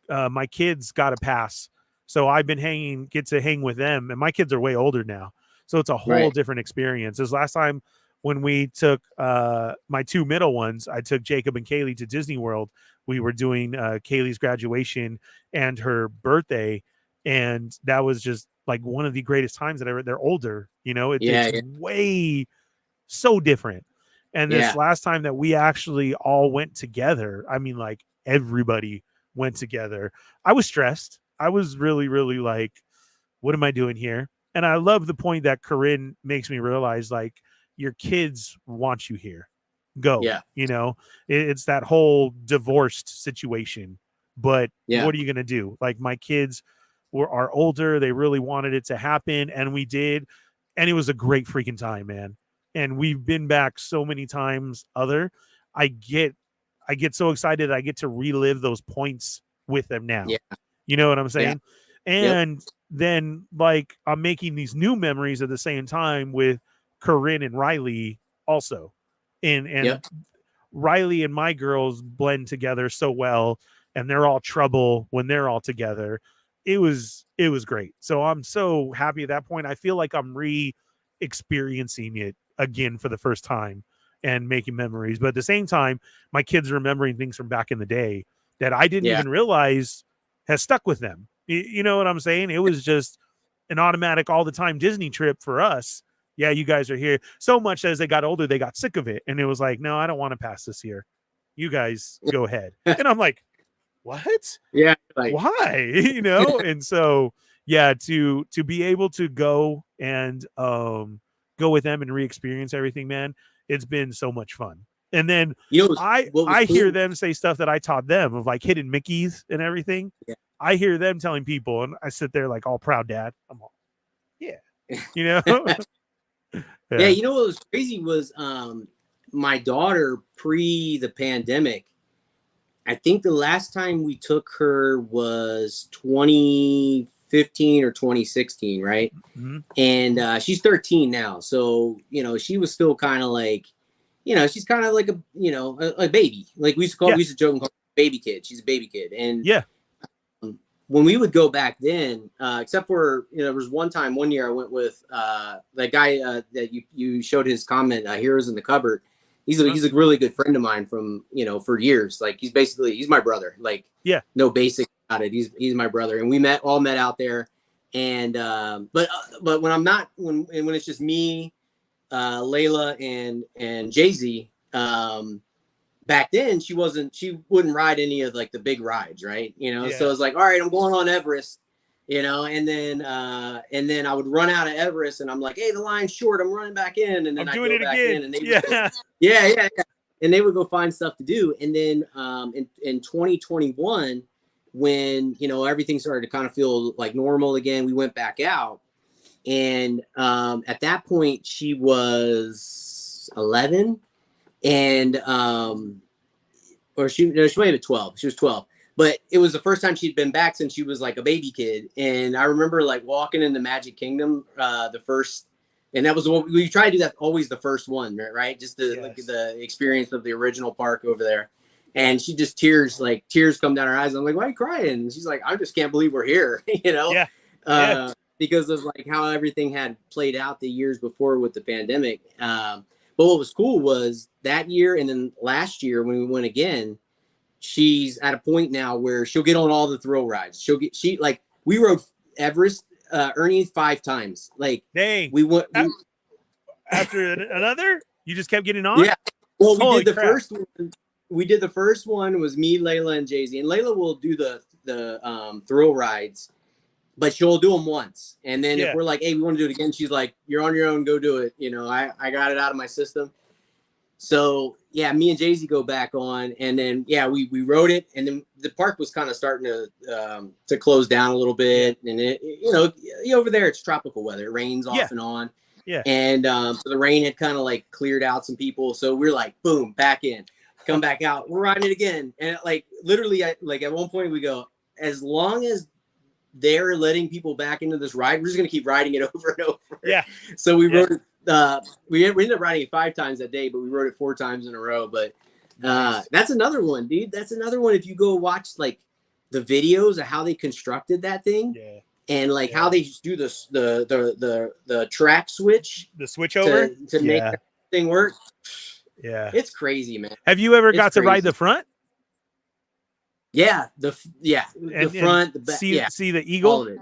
my kids got a pass, so I've been get to hang with them, and my kids are way older now, so it's a whole different experience. This last time when we took my two middle ones, I took Jacob and Kaylee to Disney World. We were doing Kaylee's graduation and her birthday, and that was just like one of the greatest times that they're older. It's way so different. And this last time that we actually all went together, I mean, like everybody went together, I was stressed. I was really, really like, what am I doing here? And I love the point that Corinne makes me realize, like, your kids want you here. Go. It's that whole divorced situation. But what are you going to do? Like, my kids are older. They really wanted it to happen. And we did. And it was a great freaking time, man. And we've been back so many times I get so excited. I get to relive those points with them now. You know what I'm saying? And then, like, I'm making these new memories at the same time with Corinne and Riley also. And Riley and my girls blend together so well, and they're all trouble when they're all together. It was great. So I'm so happy at that point. I feel like I'm experiencing it again for the first time and making memories. But at the same time, my kids are remembering things from back in the day that I didn't even realize has stuck with them. You know what I'm saying? It was just an automatic all the time Disney trip for us. Yeah, you guys are here. So much as they got older, they got sick of it. And it was like, no, I don't want to pass this here. You guys go ahead. And I'm like, what? Yeah. Like, why? And so, to be able to go and go with them and re-experience everything, man, it's been so much fun. And then I hear them say stuff that I taught them of like hidden Mickeys and everything. I hear them telling people, and I sit there like all proud dad. I'm all, Yeah, what was crazy was my daughter pre the pandemic. I think the last time we took her was 2015 or 2016, right? And she's 13 now, so she was still kind of like you know, she's kind of like a, you know, a baby. Like we used to call, we used to joke and call her baby kid. She's a baby kid. And when we would go back then, except for, you know, there was one year I went with that guy that you showed his comment, Heroes in the Cupboard. He's a really good friend of mine from, you know, for years. Like he's my brother. Like, no basic about it. He's my brother. And we all met out there. And but when I'm not, when it's just me, Layla and Jay-Z, back then she wouldn't ride any of like the big rides, right? You know, so it's like, all right, I'm going on Everest, you know, and then I would run out of Everest and I'm like, hey, the line's short, I'm running back in, and then I go back in, and they would and they would go find stuff to do. And then in 2021, when, you know, everything started to kind of feel like normal again, we went back out. And at that point, she was 11, and or she might have been 12. She was 12, but it was the first time she'd been back since she was like a baby kid. And I remember like walking in the Magic Kingdom, the first, and that was what we try to do. That always the first one, right? Just like the experience of the original park over there. And she just tears come down her eyes. I'm like, why are you crying? And she's like, I just can't believe we're here, you know? Because of like how everything had played out the years before with the pandemic. But what was cool was that year, and then last year when we went again, she's at a point now where she'll get on all the thrill rides. We rode Everest, Ernie 5 times. Like, dang, we went after another. You just kept getting on. Yeah. Well, we did the first one. We did the first one was me, Layla, and Jay-Z. And Layla will do the thrill rides, but she'll do them once. And then if we're like, hey, we want to do it again, she's like, you're on your own, go do it. You know, I got it out of my system. So yeah, me and Jay-Z go back on, and then we rode it, and then the park was kind of starting to close down a little bit, and it, you know, over there it's tropical weather, it rains off and on. And so the rain had kind of like cleared out some people, so we're like, boom, back in, come back out, we're riding it again. And like literally, like at one point we go, as long as they're letting people back into this ride, we're just gonna keep riding it over and over. So we rode it. We ended up riding it 5 times that day, but we rode it 4 times in a row. But that's another one, dude. That's another one. If you go watch like the videos of how they constructed that thing, and like how they do the track switch, the switch over to make that thing work. It's crazy, man. Have you ever got to ride the front? The front, the back. See the eagle? All of it.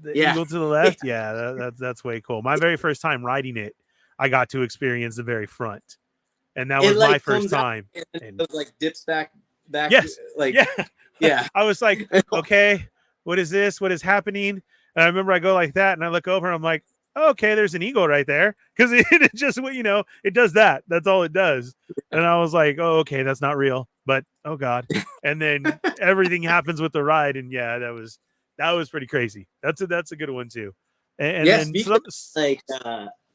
The eagle to the left. That's way cool. My very first time riding it, I got to experience the very front, and that was my first time. And it like dips back. Yes. Like I was like, okay, what is this? What is happening? And I remember I go like that, and I look over, and I'm like, oh, okay, there's an eagle right there, because it just, you know, it does that. That's all it does. And I was like, oh, okay, that's not real. But oh god. And then everything happens with the ride, and that was pretty crazy. That's a good one too. And then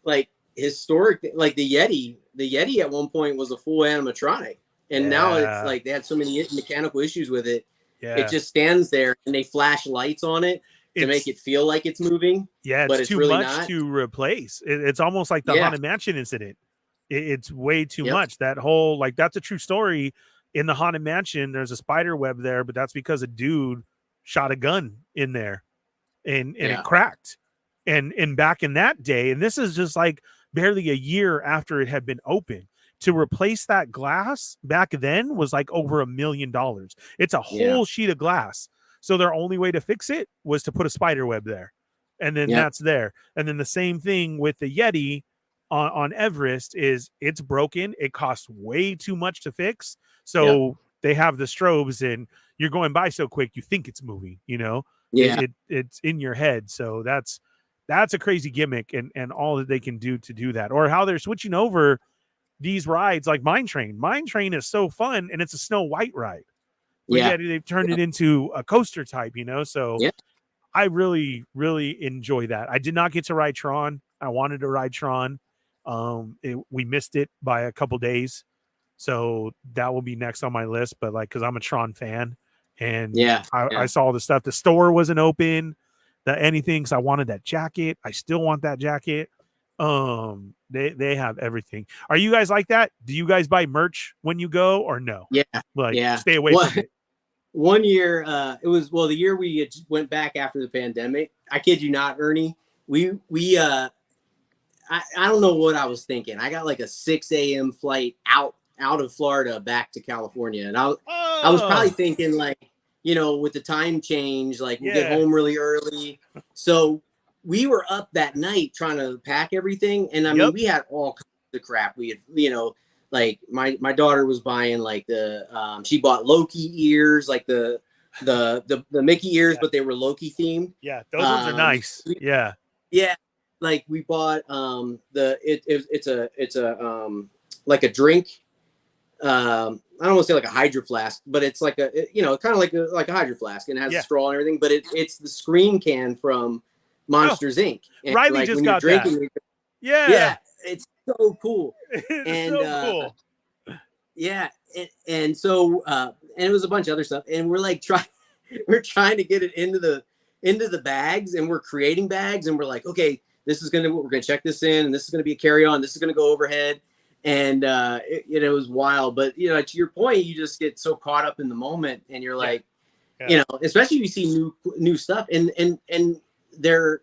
like historic, like the Yeti at one point was a full animatronic, and now it's like they had so many mechanical issues with it. It just stands there, and they flash lights on it to make it feel like it's moving. But it's too really much to replace. It's almost like the Haunted Mansion incident. It's way too much. That whole, like, that's a true story. In the Haunted Mansion, there's a spider web there, but that's because a dude shot a gun in there, and it cracked. And back in that day, and this is just like barely a year after it had been open, to replace that glass back then was like over $1 million. It's a whole sheet of glass. So their only way to fix it was to put a spider web there. And then that's there. And then the same thing with the Yeti on Everest is it's broken. It costs way too much to fix. So they have the strobes, and you're going by so quick, you think it's moving, you know? It's in your head. So that's a crazy gimmick, and all that they can do to do that. Or how they're switching over these rides like Mine Train. Mine Train is so fun, and it's a Snow White ride. They've turned it into a coaster type, you know? So I really, really enjoy that. I did not get to ride Tron. I wanted to ride Tron. We missed it by a couple days. So that will be next on my list. But like, cause I'm a Tron fan, and I saw the stuff. The store wasn't open, anything. So I wanted that jacket. I still want that jacket. They have everything. Are you guys like that? Do you guys buy merch when you go or no? Yeah. Like Yeah. stay away from it. One year, it was, well, the year we went back after the pandemic. I kid you not, Ernie. I don't know what I was thinking. I got like a 6 a.m. flight out of Florida back to California, and I was probably thinking like, you know, with the time change, like we'll get home really early. So we were up that night trying to pack everything, and I mean, we had all kinds of crap. We had, you know, like my daughter was buying like she bought Loki ears, like the Mickey ears, but they were Loki themed. Yeah, those ones are nice. Yeah. Like we bought it's a like a drink. I don't want to say like a hydro flask, but it's like kind of like a hydro flask, and it has a straw and everything. But it's the Scream can from Monsters Inc. And Riley like, just when got you're drinking, that. Yeah, it's so cool. It's so cool. Yeah, and so and it was a bunch of other stuff, and we're like we're trying to get it into the bags, and we're creating bags, and we're like, okay, we're gonna check this in, and this is gonna be a carry-on, this is gonna go overhead, and it was wild. But you know, to your point, you just get so caught up in the moment, and you're like, you know, especially if you see new stuff, and their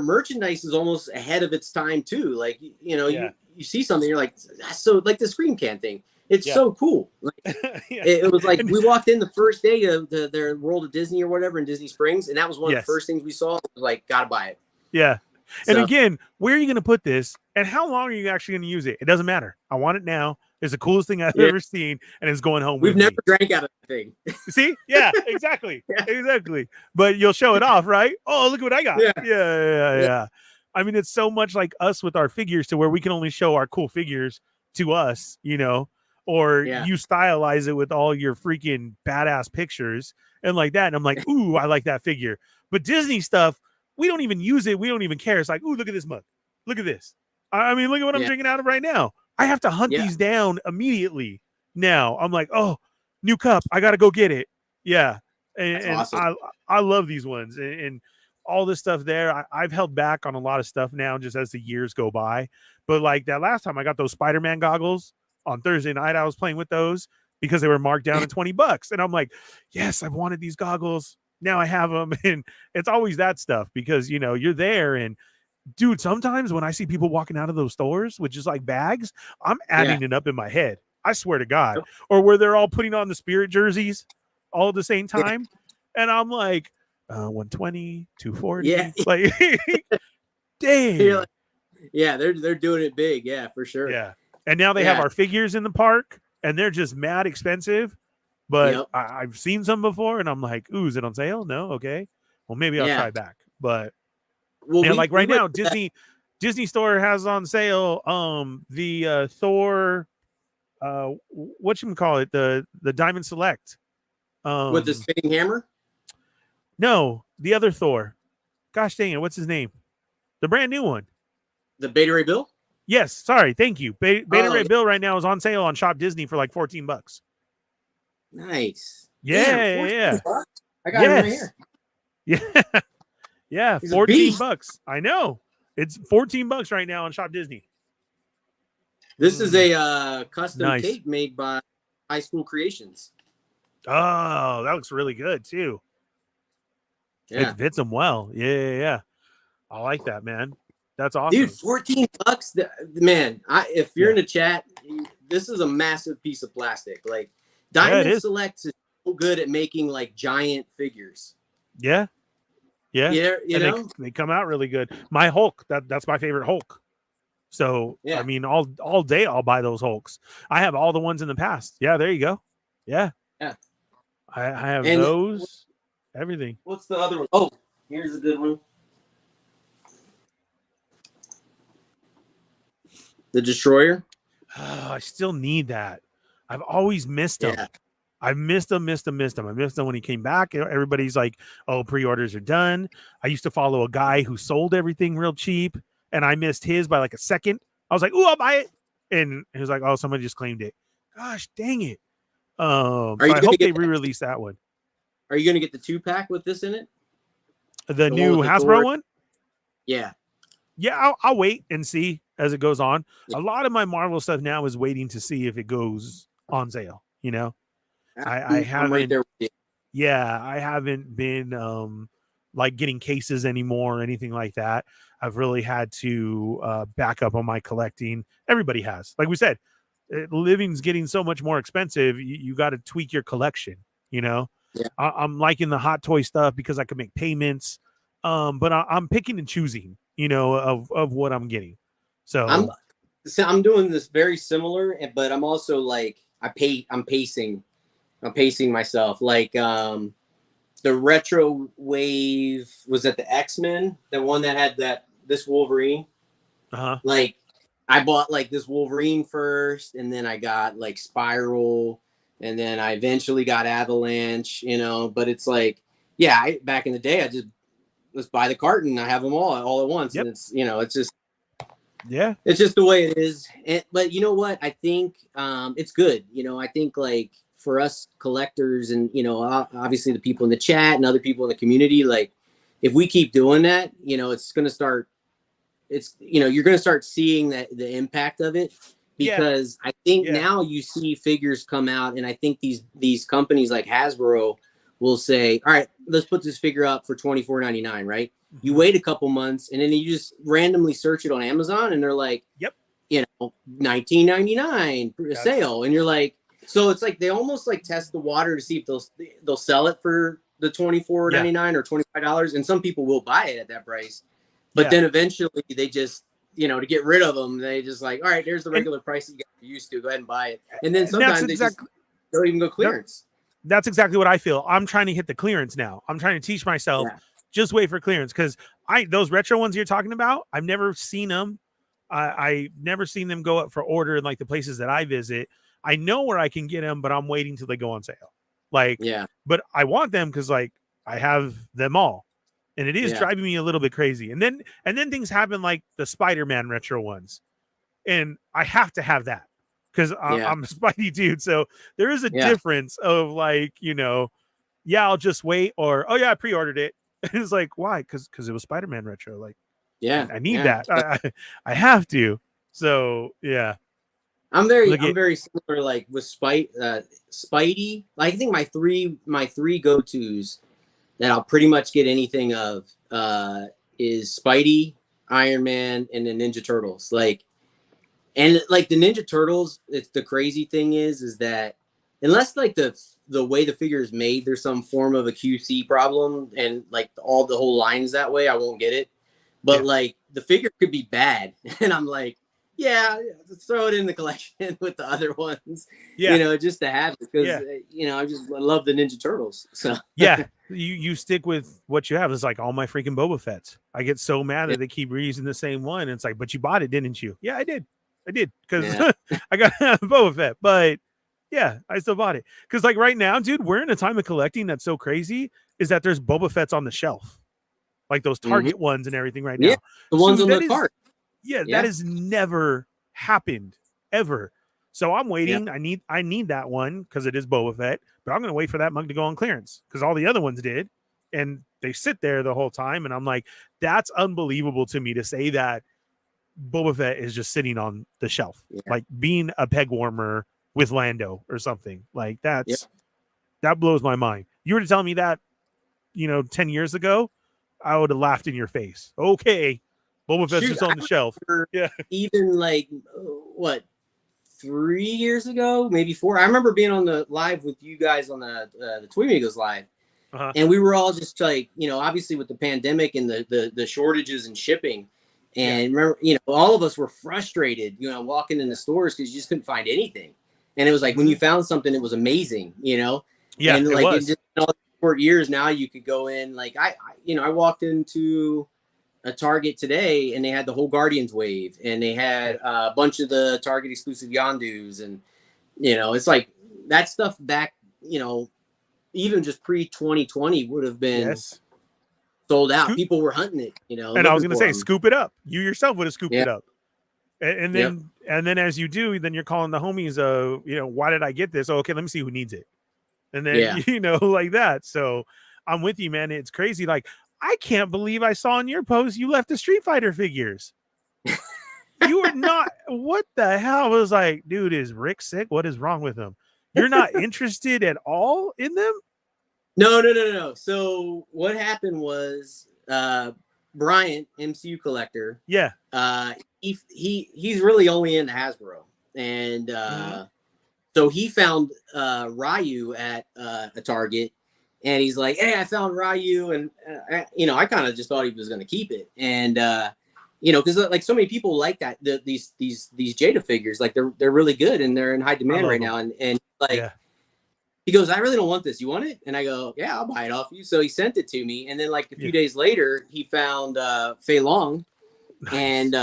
merchandise is almost ahead of its time too. Like, you know, you see something, you're like, so like the Scream can thing. It's so cool. Like, it was like we walked in the first day of their World of Disney or whatever in Disney Springs, and that was one of the first things we saw. It was like, gotta buy it. Yeah. And again, where are you going to put this, and how long are you actually going to use it? It doesn't matter. I want it now. It's the coolest thing I've ever seen, and it's going home. We've never drank out of the thing. See? Yeah, exactly. Exactly. But you'll show it off, right? Oh, look what I got. Yeah. I mean, it's so much like us with our figures, to where we can only show our cool figures to us, you know, or you stylize it with all your freaking badass pictures and like that. And I'm like, ooh, I like that figure. But Disney stuff, we don't even use it. We don't even care. It's like, ooh, look at this mug. Look at this. I mean, look at what I'm drinking out of right now. I have to hunt these down immediately. Now I'm like, oh, new cup. I got to go get it. Yeah. And awesome. I love these ones and all this stuff there. I've held back on a lot of stuff now just as the years go by. But like that last time I got those Spider-Man goggles on Thursday night, I was playing with those because they were marked down at $20. And I'm like, yes, I've wanted these goggles. Now I have them. And it's always that stuff because, you know, you're there. And dude, sometimes when I see people walking out of those stores with just like bags, I'm adding it up in my head. I swear to God. Or where they're all putting on the Spirit jerseys all at the same time. And I'm like, 120, 240. Yeah. Like, dang. Like, yeah, they're doing it big. Yeah, for sure. Yeah. And now they have our figures in the park and they're just mad expensive. But I've seen some before and I'm like, ooh, is it on sale? No. Okay. Well, maybe I'll try back. But like right now, Disney Store has on sale the Thor whatchamacallit, the Diamond Select. With the spinning hammer? No, the other Thor. Gosh dang it, what's his name? The brand new one. The Beta Ray Bill? Yes, sorry, thank you. Beta Ray Bill right now is on sale on Shop Disney for like $14. Nice. Yeah. I got it right here. Yeah. Yeah, He's $14. I know. It's $14 right now on Shop Disney. This is a custom tape made by High School Creations. Oh, that looks really good too. Yeah. It fits them well. Yeah. I like that, man. That's awesome. Dude, $14. Man, if you're in the chat, this is a massive piece of plastic. Like Diamond Select is so good at making like giant figures. Yeah. You know? They come out really good. My Hulk, that's my favorite Hulk. So I mean, all day I'll buy those Hulks. I have all the ones in the past. Yeah, there you go. Yeah. I have those. Everything. What's the other one? Oh, here's a good one. The Destroyer. Oh, I still need that. I've always missed them. Yeah. I've missed them. I missed them when he came back. Everybody's like, oh, pre-orders are done. I used to follow a guy who sold everything real cheap, and I missed his by like a second. I was like, ooh, I'll buy it. And he was like, oh, somebody just claimed it. Gosh, dang it. So I hope they re-release that one. Are you going to get the 2-pack with this in it? The new Hasbro one? Yeah. Yeah, I'll wait and see as it goes on. A lot of my Marvel stuff now is waiting to see if it goes on sale. You know, I I'm right haven't. there with you. Yeah, I haven't been like getting cases anymore or anything like that. I've really had to back up on my collecting. Everybody has, like we said, living's getting so much more expensive. You got to tweak your collection. You know, Yeah. I'm liking the hot toy stuff because I can make payments. But I'm picking and choosing. You know, of what I'm getting. So I'm doing this very similar, but I'm also like I'm pacing myself. Like the retro wave was at the X-Men, the one that had this Wolverine. Like I bought like this Wolverine first, and then I got like Spiral, and then I eventually got Avalanche, you know, but it's like, yeah, back in the day I just let's buy the carton. I have them all at once. Yep. And it's, you know, it's just the way it is. But you know what? I think it's good. You know, I think like for us collectors and, you know, obviously the people in the chat and other people in the community, like if we keep doing that, you know, it's going to start, you know, you're going to start seeing the impact of it, because I think now you see figures come out, and I think these companies like Hasbro will say, all right, let's put this figure up for $24.99, right? You wait a couple months, and then you just randomly search it on Amazon, and they're like, you know, $19.99 sale. And you're like, so it's like they almost like test the water to see if they'll sell it for the $24.99 or $25. And some people will buy it at that price. But then eventually they just, you know, to get rid of them, they just like, all right, there's the regular price that you guys are used to. Go ahead and buy it. And then sometimes they just don't even go clearance. That's exactly what I feel. I'm trying to hit the clearance now. I'm trying to teach myself, just wait for clearance, because those retro ones you're talking about, I've never seen them. I've never seen them go up for order in like the places that I visit. I know where I can get them, but I'm waiting till they go on sale. Like, but I want them because like I have them all, and it is driving me a little bit crazy. And then things happen like the Spider-Man retro ones, and I have to have that because I'm a Spidey dude. So there is a difference of like, you know, I'll just wait, or oh yeah, I pre-ordered it. And it's like, why? Because it was Spider-Man retro. Like, I need that. I have to. So yeah. I'm very similar, like with Spidey. I think my three go-tos that I'll pretty much get anything of is Spidey, Iron Man, and the Ninja Turtles. Like, and like the Ninja Turtles, it's the crazy thing is that unless like the way the figure is made, there's some form of a QC problem, and like the whole line is that way, I won't get it. But like the figure could be bad, and I'm like, let's throw it in the collection with the other ones, you know, just to have it, because you know, I love the Ninja Turtles. So you stick with what you have. It's like all my freaking Boba Fett's. I get so mad that they keep reusing the same one. It's like, but you bought it, didn't you? Yeah, I did because I got Boba Fett, but I still bought it because like right now, dude, we're in a time of collecting that's so crazy is that there's Boba Fett's on the shelf, like those Target ones and everything right now. The ones on the cart. That has never happened ever. So I'm waiting. I need that one because it is Boba Fett, but I'm going to wait for that mug to go on clearance because all the other ones did, and they sit there the whole time. And I'm like, that's unbelievable to me to say that Boba Fett is just sitting on the shelf, like being a peg warmer with Lando or something. Like that blows my mind. You were to tell me that, you know, 10 years ago, I would have laughed in your face. Okay. Boba Fett's just on the shelf. Even like what, 3 years ago, maybe 4. I remember being on the live with you guys on the toymigos live, and we were all just like, you know, obviously with the pandemic and the shortages and shipping, and remember, you know, all of us were frustrated, you know, walking in the stores because you just couldn't find anything, and it was like when you found something, it was amazing, you know, and like in just all the short years now, you could go in. Like I walked into a Target today, and they had the whole Guardians wave, and they had a bunch of the Target exclusive Yondus, and you know, it's like that stuff back, you know, even just pre-2020 would have been sold out. People were hunting it, you know. And I was going to say, scoop it up. You yourself would have scooped it up, and then as you do, then you're calling the homies. You know, why did I get this? Oh, okay, let me see who needs it, and then you know, like that. So I'm with you, man. It's crazy. Like I can't believe I saw in your post you left the Street Fighter figures. You were not. What the hell? I was like, dude, is Rick sick? What is wrong with him? You're not interested at all in them? No. So what happened was Bryant, MCU collector. Yeah. He's really only into Hasbro, and so he found Ryu at a Target, and he's like, "Hey, I found Ryu," and I kind of just thought he was going to keep it, and because like so many people like that these Jada figures, like they're really good and they're in high demand right now, and like. Yeah. He goes, I really don't want this. You want it? And I go, yeah, I'll buy it off you. So he sent it to me. And then like a few days later, he found Fei Long. And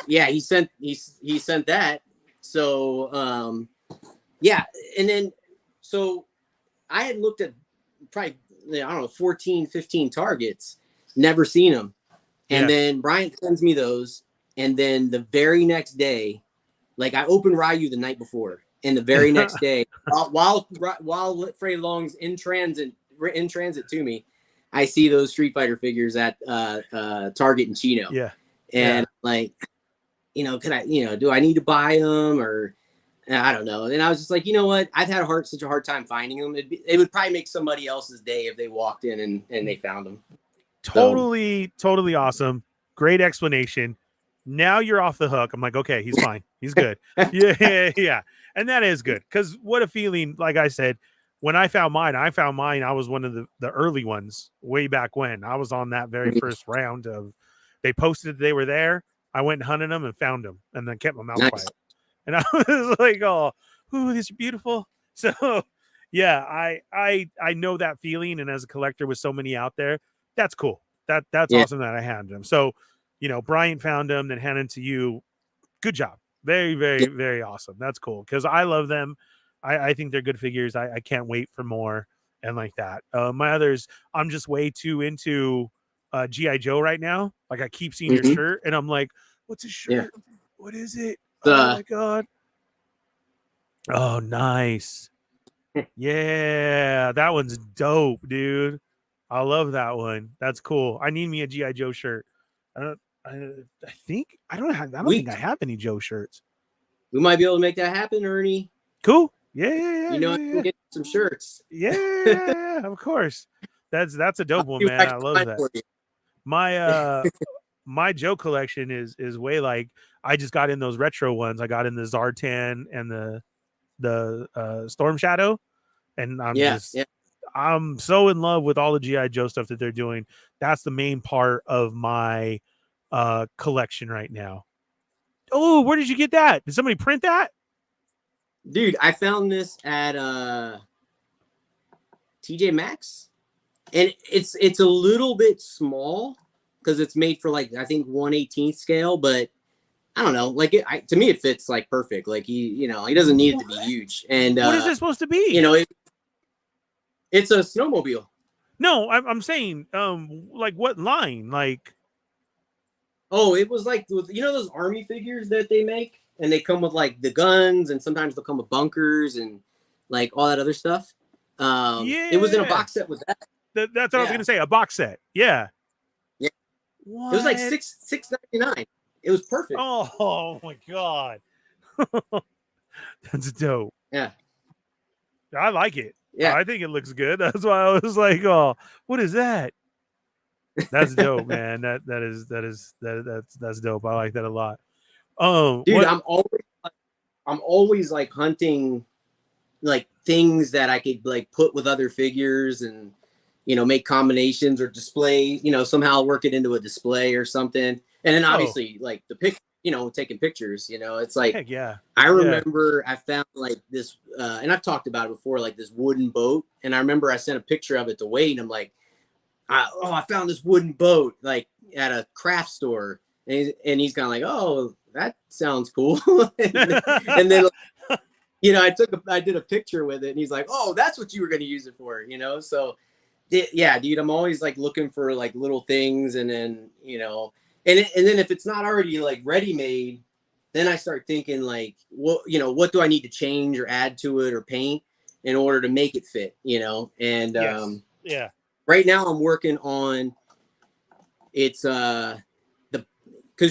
he sent that. So And then so I had looked at probably, I don't know, 14, 15 Targets, never seen them. And then Bryant sends me those. And then the very next day, like I opened Ryu the night before. And the very next day, while Fei Long's in transit to me, I see those Street Fighter figures at Target in Chino. Yeah. And like, could I, do I need to buy them or I don't know. And I was just like, you know what? I've had such a hard time finding them. It would probably make somebody else's day if they walked in and they found them. Totally awesome. Great explanation. Now you're off the hook. I'm like, okay, he's fine. He's good. Yeah. And that is good. Because what a feeling, like I said, when I found mine, I was one of the early ones way back when. I was on that very first round of, they posted that they were there. I went and hunted them and found them and then kept my mouth quiet. And I was like, oh, these are beautiful. So yeah, I know that feeling. And as a collector with so many out there, that's cool. That's awesome that I had them. So, Brian found them, then handed to you. Good job. Very, very, very awesome. That's cool because I love them. I think they're good figures. I can't wait for more and like that. My others, I'm just way too into G.I. Joe right now. Like I keep seeing your shirt and I'm like, what's his shirt? Yeah. What is it? Oh my God. Oh, nice. Yeah, that one's dope, dude. I love that one. That's cool. I need me a G.I. Joe shirt. I think I don't think I have any Joe shirts. We might be able to make that happen, Ernie. Cool. Yeah. I can get some shirts. Yeah, of course. That's a dope one, man. I love that. My Joe collection is way like I just got in those retro ones. I got in the Zartan and the Storm Shadow, and I'm so in love with all the G.I. Joe stuff that they're doing. That's the main part of my collection right now. Oh, where did you get that? Did somebody print that? Dude, I found this at TJ Maxx, and it's a little bit small because it's made for like I think 1/18 scale, but I don't know. Like to me, it fits like perfect. Like he doesn't need it to be huge. And what is it supposed to be? It's a snowmobile. No, I'm saying like what line? Like oh, it was like those army figures that they make, and they come with like the guns, and sometimes they'll come with bunkers and like all that other stuff. It was in a box set with that. That's what I was gonna say. A box set. Yeah. Yeah. What? It was like $6.99. It was perfect. Oh my God. That's dope. Yeah. I like it. Yeah. I think it looks good. That's why I was like, oh, what is that? That's dope, man. That's dope. I like that a lot. Dude, I'm always like hunting like things that I could like put with other figures and make combinations or display, somehow work it into a display or something. And then obviously like the pic, taking pictures, it's like, heck yeah. I remember I found like this, and I've talked about it before, like this wooden boat. And I remember I sent a picture of it to Wade, and I'm like, I found this wooden boat like at a craft store. And he's kind of like, oh, that sounds cool. and then, I did a picture with it, and he's like, oh, that's what you were going to use it for, So yeah, dude, I'm always like looking for like little things. And then, and then if it's not already like ready made, then I start thinking like, what do I need to change or add to it or paint in order to make it fit, and yeah. Right now I'm working on it's because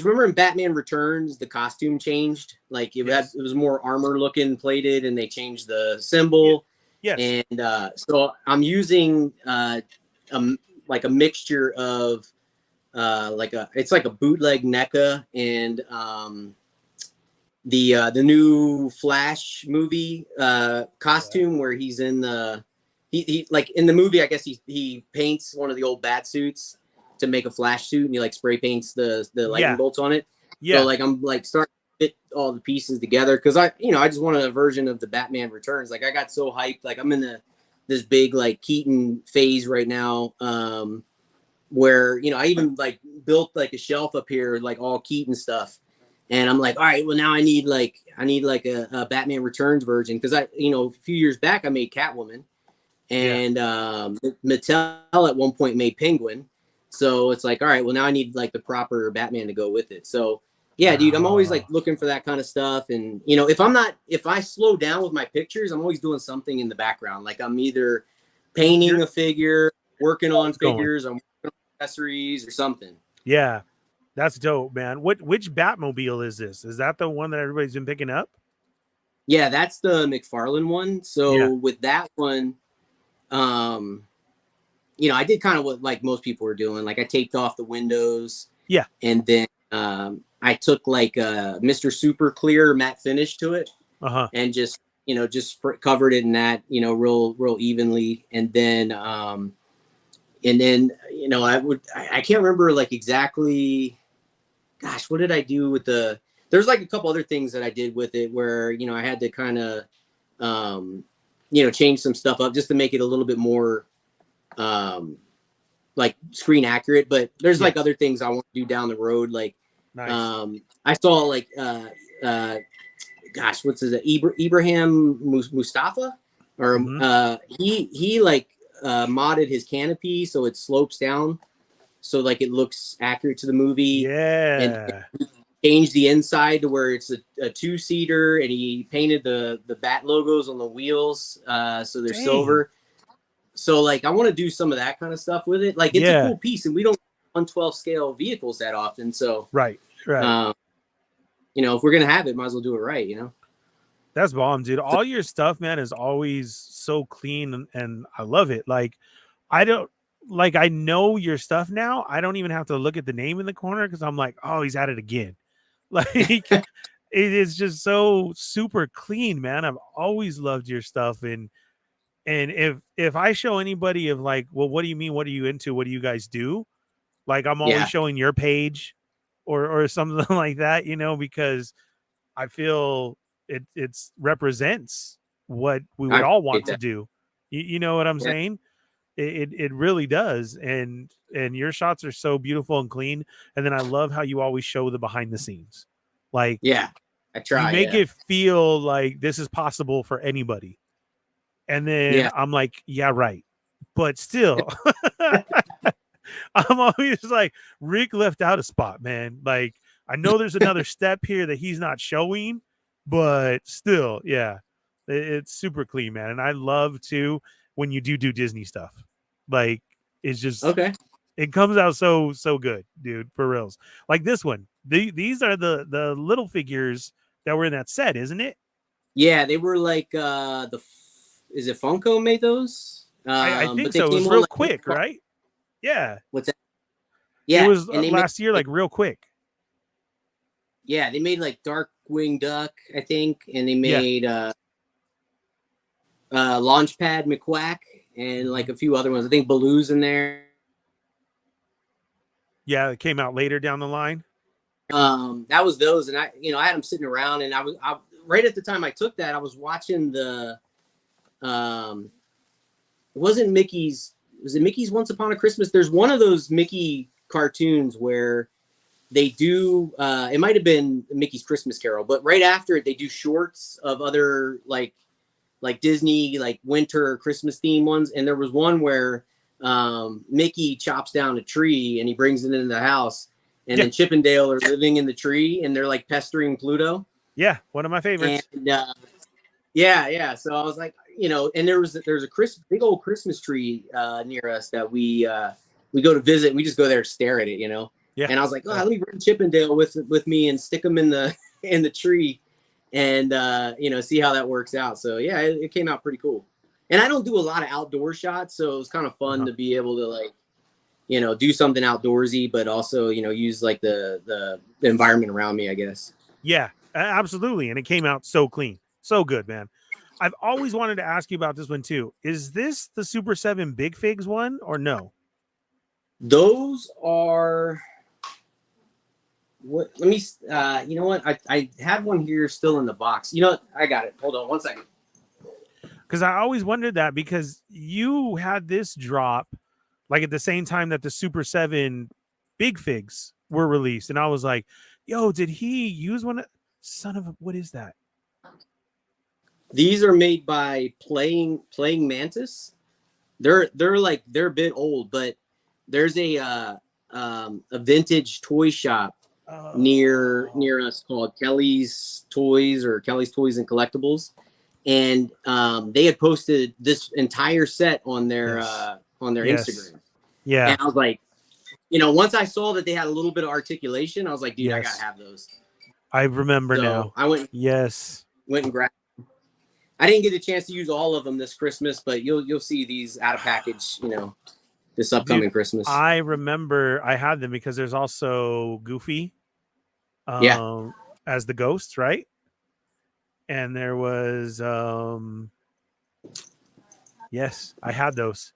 remember in Batman Returns the costume changed, like it was more armor looking plated, and they changed the symbol. Yes. And so I'm using like a mixture of it's like a bootleg NECA and the new Flash movie costume where he's in the he like in the movie, I guess he paints one of the old bat suits to make a Flash suit, and he like spray paints the lightning bolts on it. Yeah. So like I'm like starting to fit all the pieces together because I just wanted a version of the Batman Returns. Like I got so hyped. Like I'm in this big like Keaton phase right now, where I even like built like a shelf up here, like all Keaton stuff. And I'm like, all right, well now I need like a Batman Returns version because a few years back I made Catwoman, and Mattel at one point made Penguin. So it's like, all right, well now I need like the proper Batman to go with it. So yeah, dude, I'm always like looking for that kind of stuff. And if I slow down with my pictures, I'm always doing something in the background. Like I'm either painting a figure, working on figures, I'm working on accessories or something. Yeah. That's dope, man. Which Batmobile is this? Is that the one that everybody's been picking up? Yeah, that's the McFarlane one. So with that one, I did kind of what like most people were doing. Like I taped off the windows. Yeah. And then I took like a Mr. Super Clear matte finish to it. And just covered it in that, real evenly. And then I can't remember like exactly. Gosh, what did I do with there's like a couple other things that I did with it where, I had to kind of, change some stuff up just to make it a little bit more, like screen accurate. But there's like other things I want to do down the road. Like, nice. I saw like, gosh, what's his Ibrahim Mustafa, or he like modded his canopy so it slopes down. So like it looks accurate to the movie. Yeah. And changed the inside to where it's a 2-seater, and he painted the bat logos on the wheels. So they're silver. So like I want to do some of that kind of stuff with it. Like it's a cool piece, and we don't 1/12 scale vehicles that often. So right. If we're gonna have it, might as well do it right, That's bomb, dude. All your stuff, man, is always so clean, and I love it. Like I know your stuff now. I don't even have to look at the name in the corner because I'm like, oh, he's at it again. Like it is just so super clean, man. I've always loved your stuff. And if I show anybody of like, well, what do you mean? What are you into? What do you guys do? Like I'm always showing your page or something like that, because I feel it's represents what we would all want to do. You know what I'm saying? It really does, and your shots are so beautiful and clean. And then I love how you always show the behind the scenes. Like I try. You make it feel like this is possible for anybody. And then I'm like, yeah, right. But still, I'm always like, Rick left out a spot, man. Like I know there's another step here that he's not showing, but still, it's super clean, man. And I love too when you do Disney stuff. Like it's just it comes out so good, dude, for reals. Like this one, these are the little figures that were in that set, isn't it? Yeah, they were like is it Funko made those? I think so. It was real quick, right? Yeah. What's that? Yeah, it was last year, like real quick. Yeah, they made like Darkwing Duck, I think, and they made Launchpad McQuack. And like a few other ones. I think Baloo's in there. Yeah, it came out later down the line. That was those, and I had them sitting around, and I right at the time I took that, I was watching the it wasn't Mickey's. Was it Mickey's Once Upon a Christmas? There's one of those Mickey cartoons where they do it might have been Mickey's Christmas Carol, but right after it they do shorts of other like Disney, like winter Christmas theme ones. And there was one where Mickey chops down a tree and he brings it into the house, and then Chip and Dale are living in the tree and they're like pestering Pluto. Yeah, one of my favorites. And, so I was like, and there's a big old Christmas tree near us that we we go to visit and we just go there to stare at it, you know? Yeah. And I was like, oh, let me bring Chippendale with me and stick him in the tree and, you know, see how that works out. So yeah, it came out pretty cool. And I don't do a lot of outdoor shots. So it was kind of fun to be able to like, you know, do something outdoorsy, but also, you know, use like the environment around me, I guess. Yeah, absolutely. And it came out so clean. So good, man. I've always wanted to ask you about this one too. Is this the Super 7 Big Figs one or no? Those are what, let me, you know what? I had one here still in the box. You know what? I got it. Hold on one second. Because I always wondered that because you had this drop like at the same time that the Super 7 Big Figs were released. And I was like, yo, did he use one? Son of a, what is that? These are made by Playing Mantis. They're a bit old, but there's a vintage toy shop near us called Kelly's Toys or Kelly's Toys and Collectibles, and they had posted this entire set on their Instagram. Yeah, and I was like, you know, once I saw that they had a little bit of articulation, I was like, dude, I gotta have those. I remember now. I went and grabbed. I didn't get a chance to use all of them this Christmas, but you'll see these out of package, you know, this upcoming Christmas. I remember I had them because there's also Goofy, as the ghost, right? And there was, yes, I had those.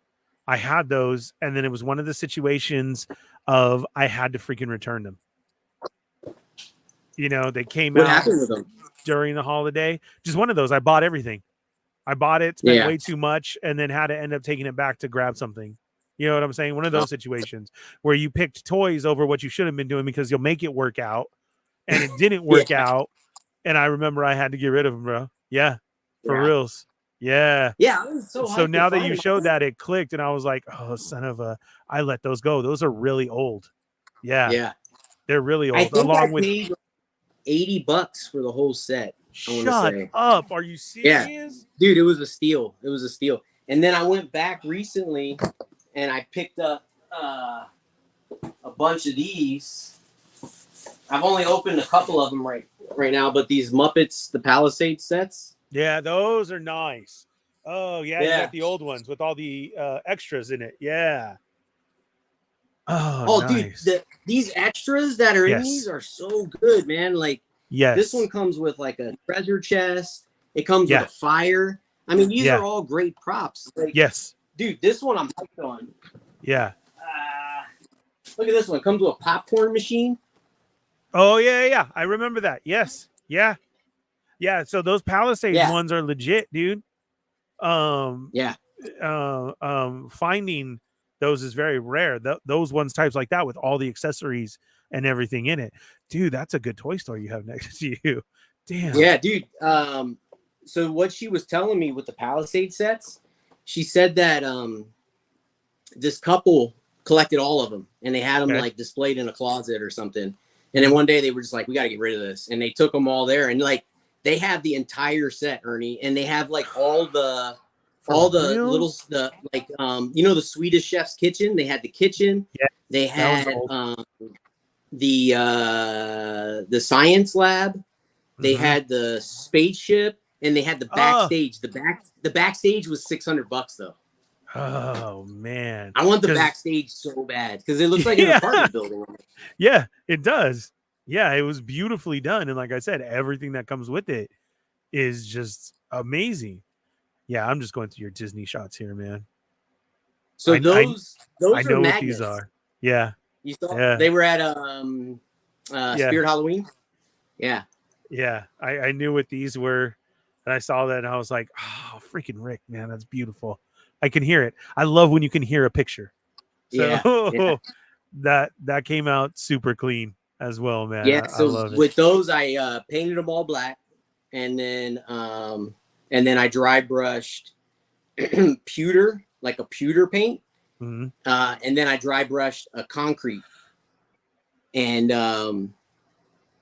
And then it was one of the situations of I had to freaking return them. You know, they came What out happened with them? During the holiday. Just one of those. I bought everything. I bought it, spent way too much, and then had to end up taking it back to grab something. You know what I'm saying? One of those situations where you picked toys over what you should have been doing because you'll make it work out, and it didn't work out. And I remember I had to get rid of them, bro. Yeah, for reals. Yeah. Yeah. I was so now that you showed that, it clicked, and I was like, oh, son of a, I let those go. Those are really old. Yeah. Yeah. They're really old. I think I paid $80 for the whole set. Shut up. Are you serious? Yeah. Dude, it was a steal. It was a steal. And then I went back recently and I picked up a bunch of these. I've only opened a couple of them right now, but these Muppets, the Palisade sets. Yeah, those are nice. Oh, yeah, you got the old ones with all the extras in it. Yeah. Oh, nice. Dude, these extras that are in these are so good, man. Like, this one comes with like a treasure chest. It comes with a fire. I mean, these are all great props. Like, dude, this one I'm hyped on. Yeah. Look at this one. It comes with a popcorn machine. Oh, yeah. I remember that. Yes. Yeah. Yeah. So those Palisades ones are legit, dude. Finding those is very rare. Those ones types like that with all the accessories and everything in it. Dude, that's a good toy store you have next to you. Damn. Yeah, dude. So what she was telling me with the Palisade sets, she said that this couple collected all of them and they had them like displayed in a closet or something. And then one day they were just like, we got to get rid of this. And they took them all there and like they have the entire set, Ernie, and they have like all the little like you know, the Swedish Chef's Kitchen. They had the kitchen. Yeah. They had the science lab. They had the spaceship, and they had the backstage. The backstage was $600 though. Oh man, I want the backstage so bad because it looks like an apartment building. Yeah, it does. Yeah, it was beautifully done, and like I said, everything that comes with it is just amazing. Yeah, I'm just going through your Disney shots here, man. So those I know are what magnets. these are. Yeah. You saw they were at Spirit Halloween. Yeah. Yeah. I knew what these were. And I saw that and I was like, oh, freaking Rick, man, that's beautiful. I can hear it. I love when you can hear a picture. So that came out super clean as well, man. Yeah. I So love it. with those, I painted them all black, and then I dry brushed pewter, like a pewter paint. Mm-hmm. And then I dry brushed a concrete, and then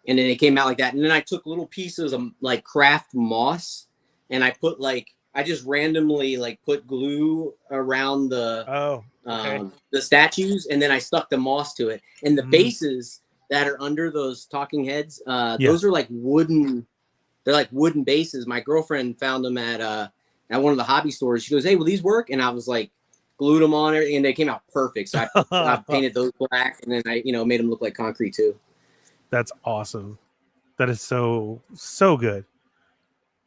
it came out like that. And then I took little pieces of like craft moss, and I put I just randomly like put glue around the the statues, and then I stuck the moss to it. And the bases that are under those talking heads, those are like wooden. They're like wooden bases. My girlfriend found them at one of the hobby stores. She goes, "Hey, will these work?" And I was like, glued them on, and they came out perfect. So I painted those black, and then I made them look like concrete too. That's awesome. That is so good.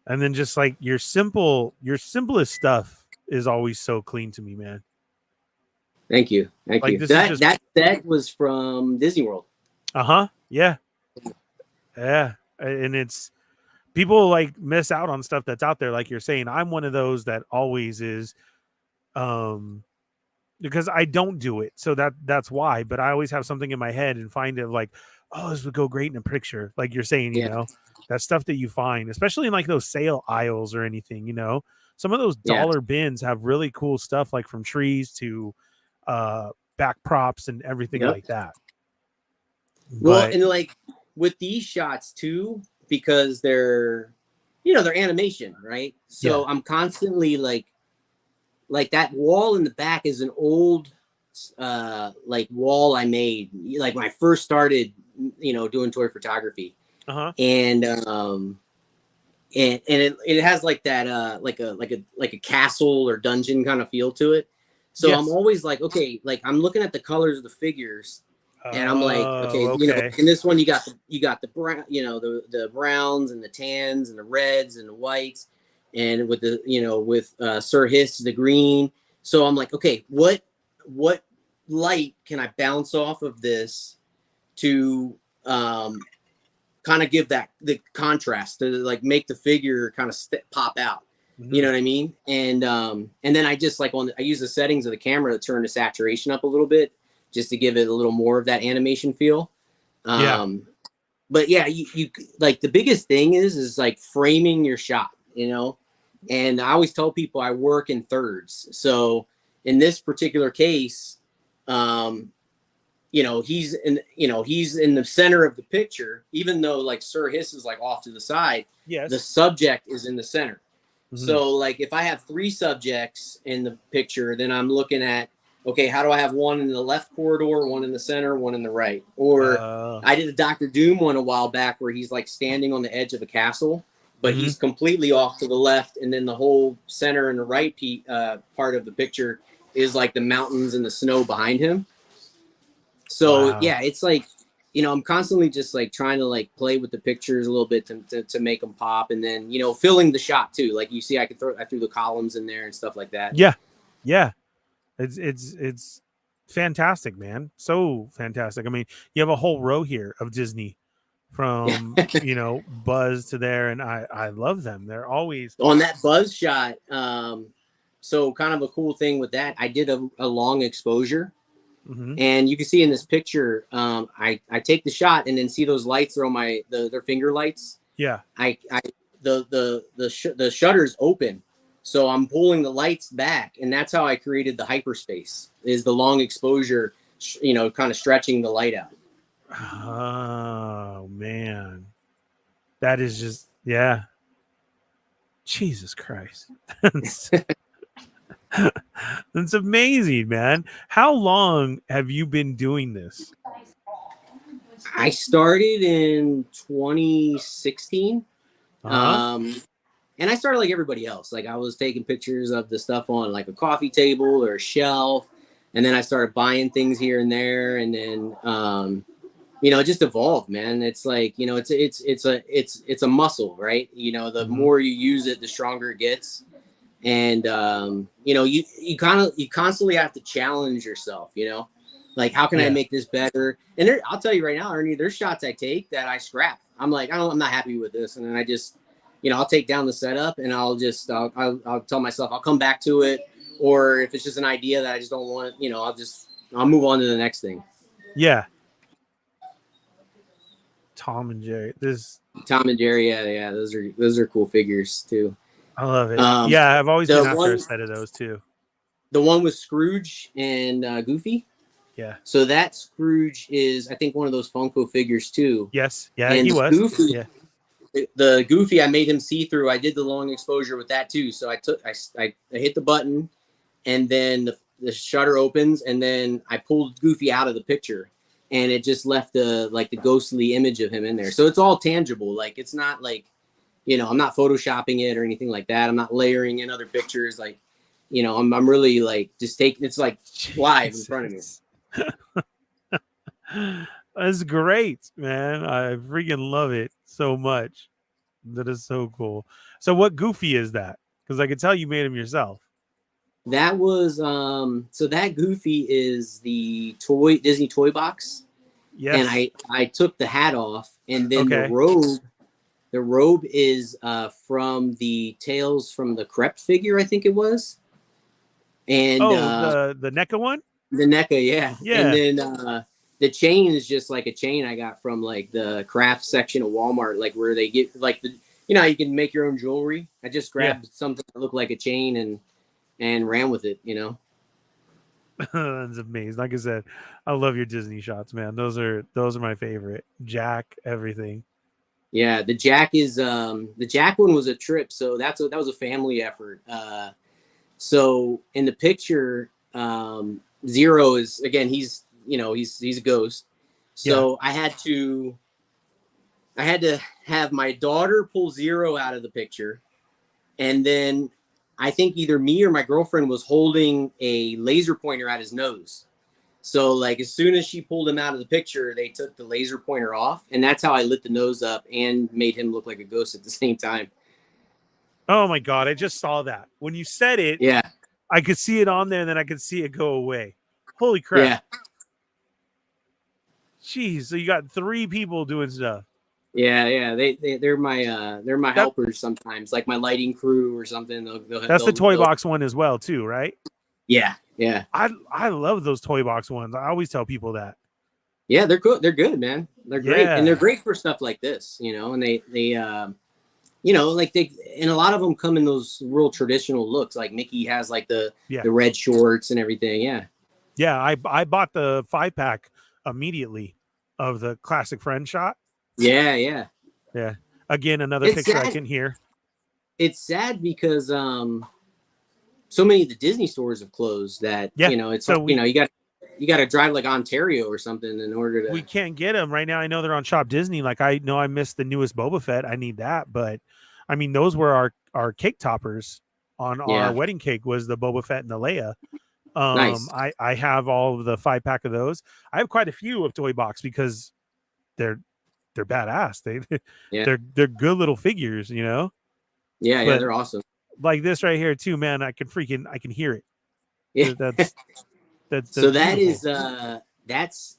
And then just like your simplest stuff is always so clean to me, man. Thank you. That set was from Disney World. Yeah. And it's people like miss out on stuff that's out there. Like you're saying, I'm one of those that always is, because I don't do it. So that's why, but I always have something in my head and find it like, oh, this would go great in a picture. Like you're saying, you know, that stuff that you find, especially in like those sale aisles or anything, you know, some of those dollar bins have really cool stuff, like from trees to back props and everything like that. Well, and like with these shots too, because they're animation, right? So I'm constantly like that wall in the back is an old like wall I made like when I first started doing toy photography. And it has like that like a castle or dungeon kind of feel to it. So I'm always like, okay, like I'm looking at the colors of the figures, and I'm like, okay, in this one you got the brown, the browns and the tans and the reds and the whites, and with the with Sir Hiss the green. So I'm like, okay, what light can I bounce off of this to kind of give that the contrast to like make the figure kind of pop out. You know what I mean? And then I just like I use the settings of the camera to turn the saturation up a little bit just to give it a little more of that animation feel. But yeah, you like the biggest thing is like framing your shot, and I always tell people I work in thirds. So in this particular case, he's in the center of the picture, even though like Sir Hiss is like off to the side. The subject is in the center. So like if I have 3 subjects in the picture, then I'm looking at, okay, how do I have one in the left corridor, one in the center, one in the right? Or I did a Dr. Doom one a while back where he's like standing on the edge of a castle, but he's completely off to the left, and then the whole center and the right part of the picture is like the mountains and the snow behind him. So yeah, it's like, I'm constantly just like trying to like play with the pictures a little bit to make them pop, and then filling the shot too. Like you see, I threw the columns in there and stuff like that. Yeah. It's fantastic, man. So fantastic. I mean, you have a whole row here of Disney from Buzz to there, and I love them. They're always on that Buzz shot. So kind of a cool thing with that, I did a long exposure. And you can see in this picture, I take the shot and then see those lights are on their finger lights. The shutters open, so I'm pulling the lights back, and that's how I created the hyperspace. Is the long exposure, kind of stretching the light out. Oh man, that is just Jesus Christ. That's amazing, man. How long have you been doing this? I started in 2016. And I started like everybody else. Like I was taking pictures of the stuff on like a coffee table or a shelf. And then I started buying things here and there. And then, it just evolved, man. It's like, it's a muscle, right? The more you use it, the stronger it gets. And, you constantly have to challenge yourself, like, how can I make this better? And I'll tell you right now, Ernie, there's shots I take that I scrap. I'm like, I'm not happy with this. And then I just, I'll take down the setup, and I'll tell myself I'll come back to it. Or if it's just an idea that I just don't want, I'll move on to the next thing. Yeah. Tom and Jerry. Tom and Jerry. Yeah. Those are cool figures too. I love it. I've always been after a set of those too. The one with Scrooge and Goofy. Yeah. So that Scrooge is, I think, one of those Funko figures too. Yes. Yeah, and he was. Goofy, the Goofy, I made him see through. I did the long exposure with that too. So I hit the button, and then the shutter opens, and then I pulled Goofy out of the picture, and it just left the ghostly image of him in there. So it's all tangible. Like, it's not like, I'm not photoshopping it or anything like that. I'm not layering in other pictures. Like, I'm really like just taking, it's like live in front of me. That's great, man. I freaking love it so much. That is so cool. So what Goofy is that? Because I could tell you made him yourself. That was so that Goofy is the Disney toy box. Yes. And I took the hat off, and then the robe is from the Tales from the Crypt figure, I think it was. And the NECA one? The NECA, yeah. Yeah. And then the chain is just like a chain I got from like the craft section of Walmart, like where they get like the, how you can make your own jewelry. I just grabbed something that looked like a chain and ran with it, That's amazing. Like I said, I love your Disney shots, man. Those are my favorite. Jack, everything. Yeah, the Jack is the Jack one was a trip, so that was a family effort. So in the picture, Zero is, again, he's a ghost. So I had to have my daughter pull Zero out of the picture, and then I think either me or my girlfriend was holding a laser pointer at his nose. So like as soon as she pulled him out of the picture, they took the laser pointer off, and that's how I lit the nose up and made him look like a ghost at the same time. Oh my God, I just saw that. When you said it, yeah, I could see it on there, and then I could see it go away. Holy crap. Yeah. Jeez, so you got 3 people doing stuff. Yeah. They're my helpers sometimes, like my lighting crew or something. That's the toy box one as well, too, right? Yeah. I love those toy box ones. I always tell people that. Yeah, they're good. They're good, man. They're great, and they're great for stuff like this, and they like and a lot of them come in those real traditional looks. Like Mickey has like the red shorts and everything. Yeah. I bought the 5-pack immediately of the classic friend shot. Yeah. Again, another picture sad. I can hear. It's sad because so many of the Disney stores have closed that it's so you got to drive like Ontario or something in order to. We can't get them right now. I know they're on Shop Disney. Like I know I missed the newest Boba Fett. I need that, but I mean those were our cake toppers on our wedding cake was the Boba Fett and the Leia. Nice. I have all of the 5-pack of those. I have quite a few of Toy Box because they're badass. They're good little figures, Yeah, but they're awesome. Like this right here too, man. I can hear it. Yeah, that's so beautiful. That's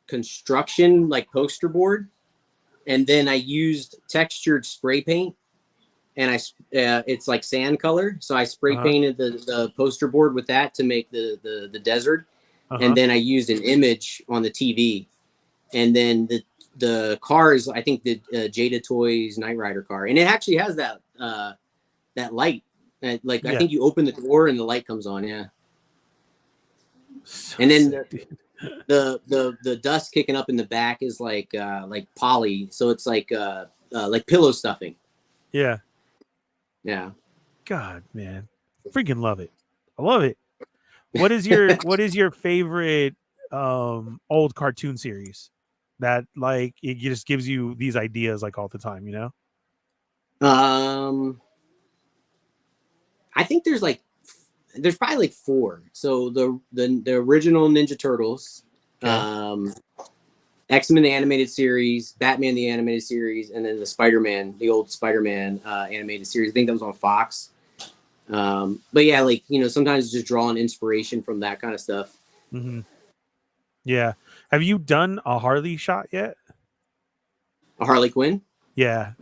construction like poster board, and then I used textured spray paint, and it's like sand color. So I spray painted the poster board with that to make the desert, and then I used an image on the TV, and then the cars. I think the Jada Toys Knight Rider car, and it actually has that light. I think you open the door and the light comes on. Yeah. So and then the dust kicking up in the back is like poly, so it's like pillow stuffing. Yeah. God, man, freaking love it. I love it. What is your favorite old cartoon series that like it just gives you these ideas like all the time? I think there's probably like 4. So the original Ninja Turtles, X-Men the animated series, Batman the animated series, and then the old Spider-Man animated series. I think that was on Fox. But yeah, sometimes just drawing inspiration from that kind of stuff. Mm-hmm. Yeah. Have you done a Harley shot yet? A Harley Quinn? Yeah.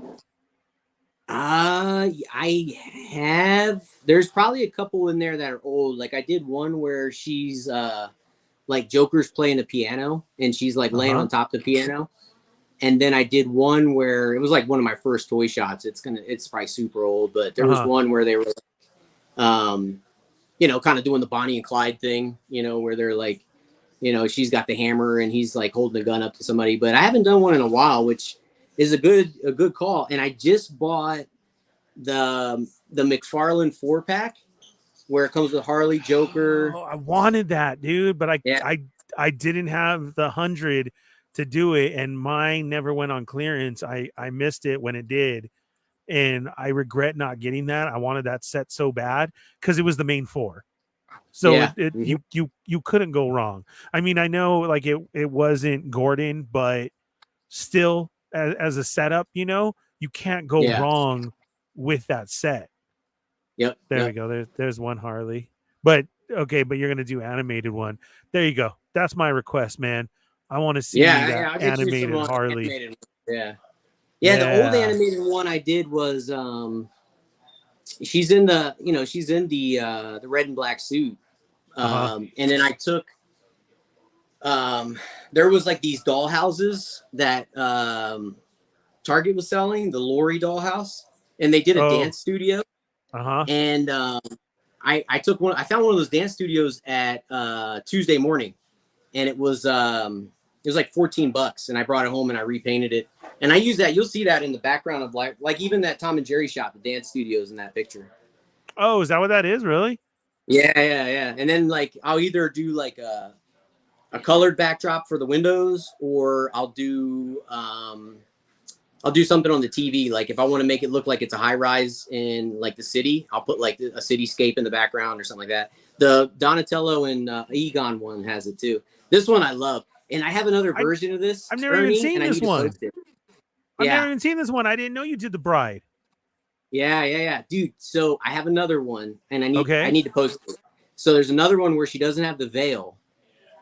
I have. There's probably a couple in there that are old. Like I did one where she's like Joker's playing the piano and she's like laying on top of the piano. And then I did one where it was like one of my first toy shots. It's probably super old, but there was one where they were kind of doing the Bonnie and Clyde thing, where they're like, she's got the hammer and he's like holding a gun up to somebody. But I haven't done one in a while, which is a good call. And I just bought the McFarlane 4-pack where it comes with Harley, Joker. Oh, I wanted that, dude, but Yeah. I didn't have the 100 to do it, and mine never went on clearance. I missed it when it did, and I regret not getting that. I wanted that set so bad because it was the main 4. So Yeah. you couldn't go wrong. I mean, I know like it wasn't Gordon, but still as a setup, you know, you can't go wrong with that set. Yep. There we go. There's one Harley. But okay, but you're gonna do animated one. There you go. That's my request, man. I want to see that I'll get animated you some, Harley. animated yeah. The old animated one I did was she's in the the red and black suit. And then I took there was like these doll houses that Target was selling, the Lori dollhouse, and they did a dance studio. And I took one. I found one of those dance studios at Tuesday morning, and it was like $14, and I brought it home and I repainted it, and I use that. You'll see that in the background of like even that Tom and Jerry shop, the dance studios in that picture. Oh, is that what that is? Really? Yeah. And then like I'll either do like a colored backdrop for the windows, or I'll do something on the TV. Like if I want to make it look like it's a high rise in like the city, I'll put like a cityscape in the background or something like that. The Donatello and Egon one has it too. This one I love. And I have another version of this. I've never even seen this one. I've Yeah. never even seen this one. I didn't know you did the bride. Yeah. Dude, so I have another one and I need to post it. So there's another one where she doesn't have the veil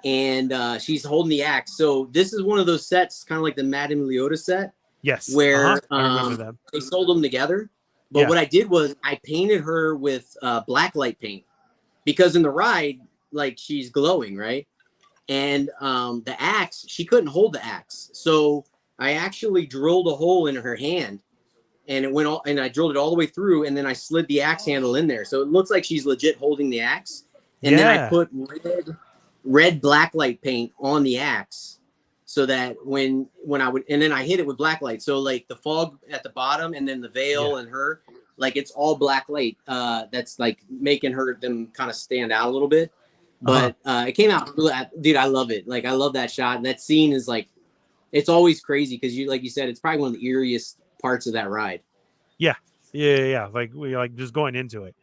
and she's holding the axe. So this is one of those sets, kind of like the Madame Leota set. Yes. Where I remember them. They sold them together. But what I did was I painted her with black light paint because in the ride, like she's glowing, right? And the axe, she couldn't hold the axe. So I actually drilled a hole in her hand and it went all, and I drilled it all the way through. And then I slid the axe handle in there. So it looks like she's legit holding the axe. And then I put red black light paint on the axe. So that when I would, and then I hit it with black light. So like the fog at the bottom and then the veil and her, like it's all black light. That's like making them kind of stand out a little bit. But it came out, dude, I love it. Like I love that shot. And that scene is like, it's always crazy because like you said, it's probably one of the eeriest parts of that ride. Yeah. Like we like just going into it.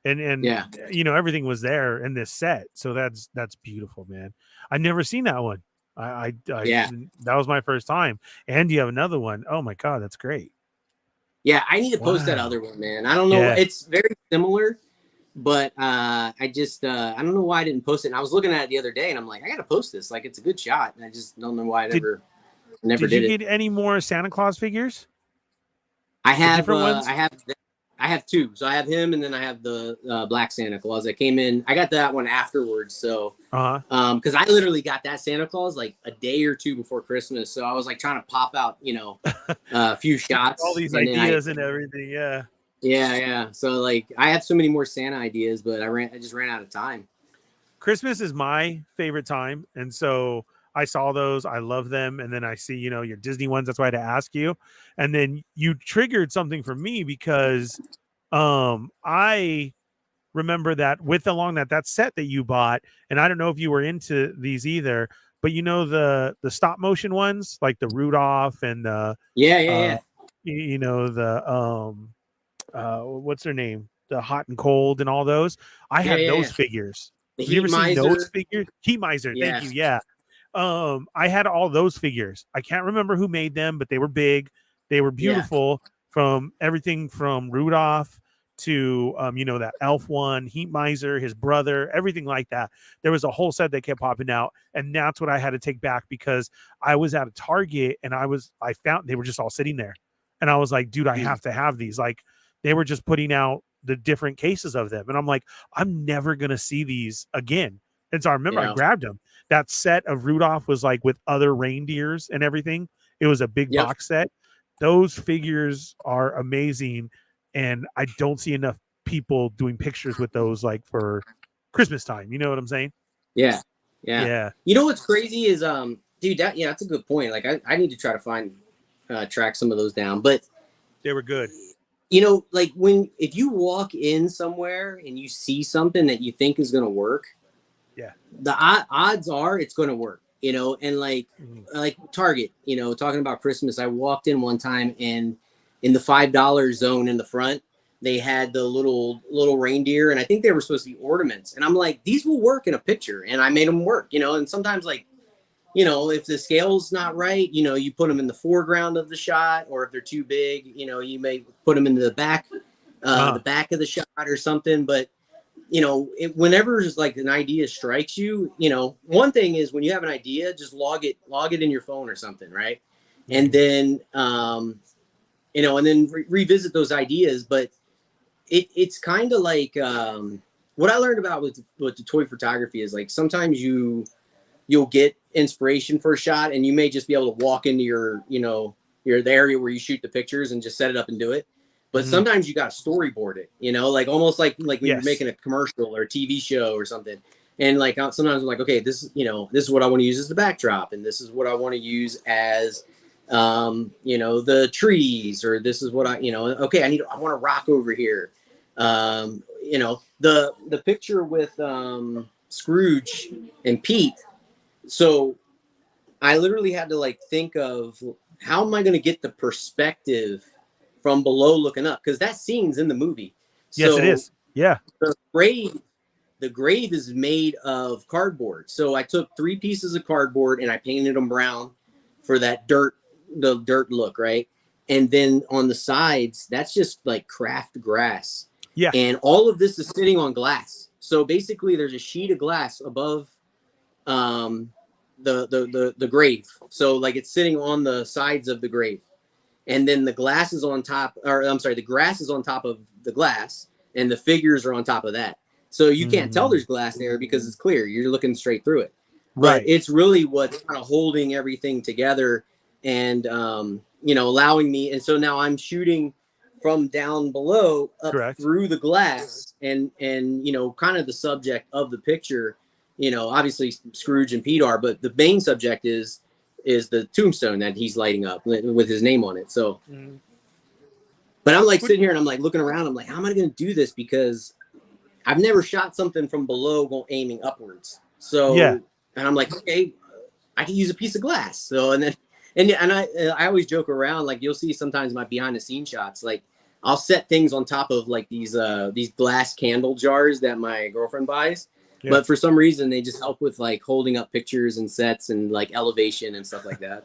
And you know, everything was there in this set. So that's beautiful, man. I've never seen that one. That was my first time. And you have another one. Oh my God, that's great. Yeah, I need to post that other one, man. I don't know. It's very similar, but I don't know why I didn't post it. And I was looking at it the other day and I'm like, I got to post this. Like, it's a good shot. And I just don't know why I never did it. Did you get any more Santa Claus figures? I have I have two. So I have him and then I have the black Santa Claus that came in. I got that one afterwards. So, because I literally got that Santa Claus like a day or two before Christmas. So I was like trying to pop out, you know, a few shots. All these ideas and everything. Yeah. Yeah. So like I have so many more Santa ideas, but I just ran out of time. Christmas is my favorite time. And so I saw those. I love them. And then I see, you know, your Disney ones. That's why I had to ask you. And then you triggered something for me because I remember that along that set that you bought. And I don't know if you were into these either, but you know, the stop motion ones, like the Rudolph and the, you know, the, what's their name? The Hot and Cold and all those. I had those figures. Have you ever seen those figures? Heat Miser. Thank you. Yeah. I had all those figures. I can't remember who made them, but they were big. They were beautiful from everything from Rudolph to, you know, that elf one, Heat Miser, his brother, everything like that. There was a whole set that kept popping out. And that's what I had to take back because I was at a Target and I found they were just all sitting there. And I was like, dude, I have to have these. Like they were just putting out the different cases of them. And I'm like, I'm never going to see these again. And so I remember I grabbed them. That set of Rudolph was like with other reindeers and everything. It was a big box set. Those figures are amazing. And I don't see enough people doing pictures with those like for Christmas time. You know what I'm saying? Yeah. You know what's crazy is, dude, that's a good point. Like I need to try to track some of those down, but they were good. you know, like if you walk in somewhere and you see something that you think is going to work, yeah, the odds are it's going to work, you know. And like Target, you know, talking about Christmas, I walked in one time and in the $5 zone in the front, they had the little reindeer, and I think they were supposed to be ornaments. And I'm like, these will work in a picture, and I made them work, you know. And sometimes, like, you know, if the scale's not right, you know, you put them in the foreground of the shot, or if they're too big, you know, you may put them in the back of the shot or something. But, you know, whenever like an idea strikes you, you know, one thing is when you have an idea, just log it in your phone or something, right? And then, you know, and then revisit those ideas. But it's kind of like what I learned about with the toy photography is like sometimes you'll get inspiration for a shot, and you may just be able to walk into your, you know, the area where you shoot the pictures and just set it up and do it. But sometimes you got to storyboard it, you know, like almost like when you're making a commercial or a TV show or something. And like sometimes I'm like, okay, this is what I want to use as the backdrop, and this is what I want to use as you know, the trees, or this is what okay, I want to rock over here. You know, the picture with Scrooge and Pete. So I literally had to like think of how am I going to get the perspective from below looking up, because that scene's in the movie. Yes, it is. Yeah. The grave is made of cardboard. So I took 3 pieces of cardboard and I painted them brown for that the dirt look, right? And then on the sides, that's just like craft grass. Yeah. And all of this is sitting on glass. So basically there's a sheet of glass above the grave. So like it's sitting on the sides of the grave. And then the glass is on top, or I'm sorry, the grass is on top of the glass, and the figures are on top of that. So you can't tell there's glass there because it's clear. You're looking straight through it. Right. But it's really what's kind of holding everything together and you know, allowing me. And so now I'm shooting from down below up through the glass, and you know, kind of the subject of the picture, you know, obviously Scrooge and Pete are, but the main subject is the tombstone that he's lighting up with his name on it. So, but I'm like sitting here and I'm like looking around. I'm like, how am I going to do this? Because I've never shot something from below aiming upwards. So, and I'm like, okay, I can use a piece of glass. So, and I always joke around, like you'll see sometimes my behind the scenes shots, like I'll set things on top of like these glass candle jars that my girlfriend buys. Yeah. But for some reason, they just help with like holding up pictures and sets and like elevation and stuff like that.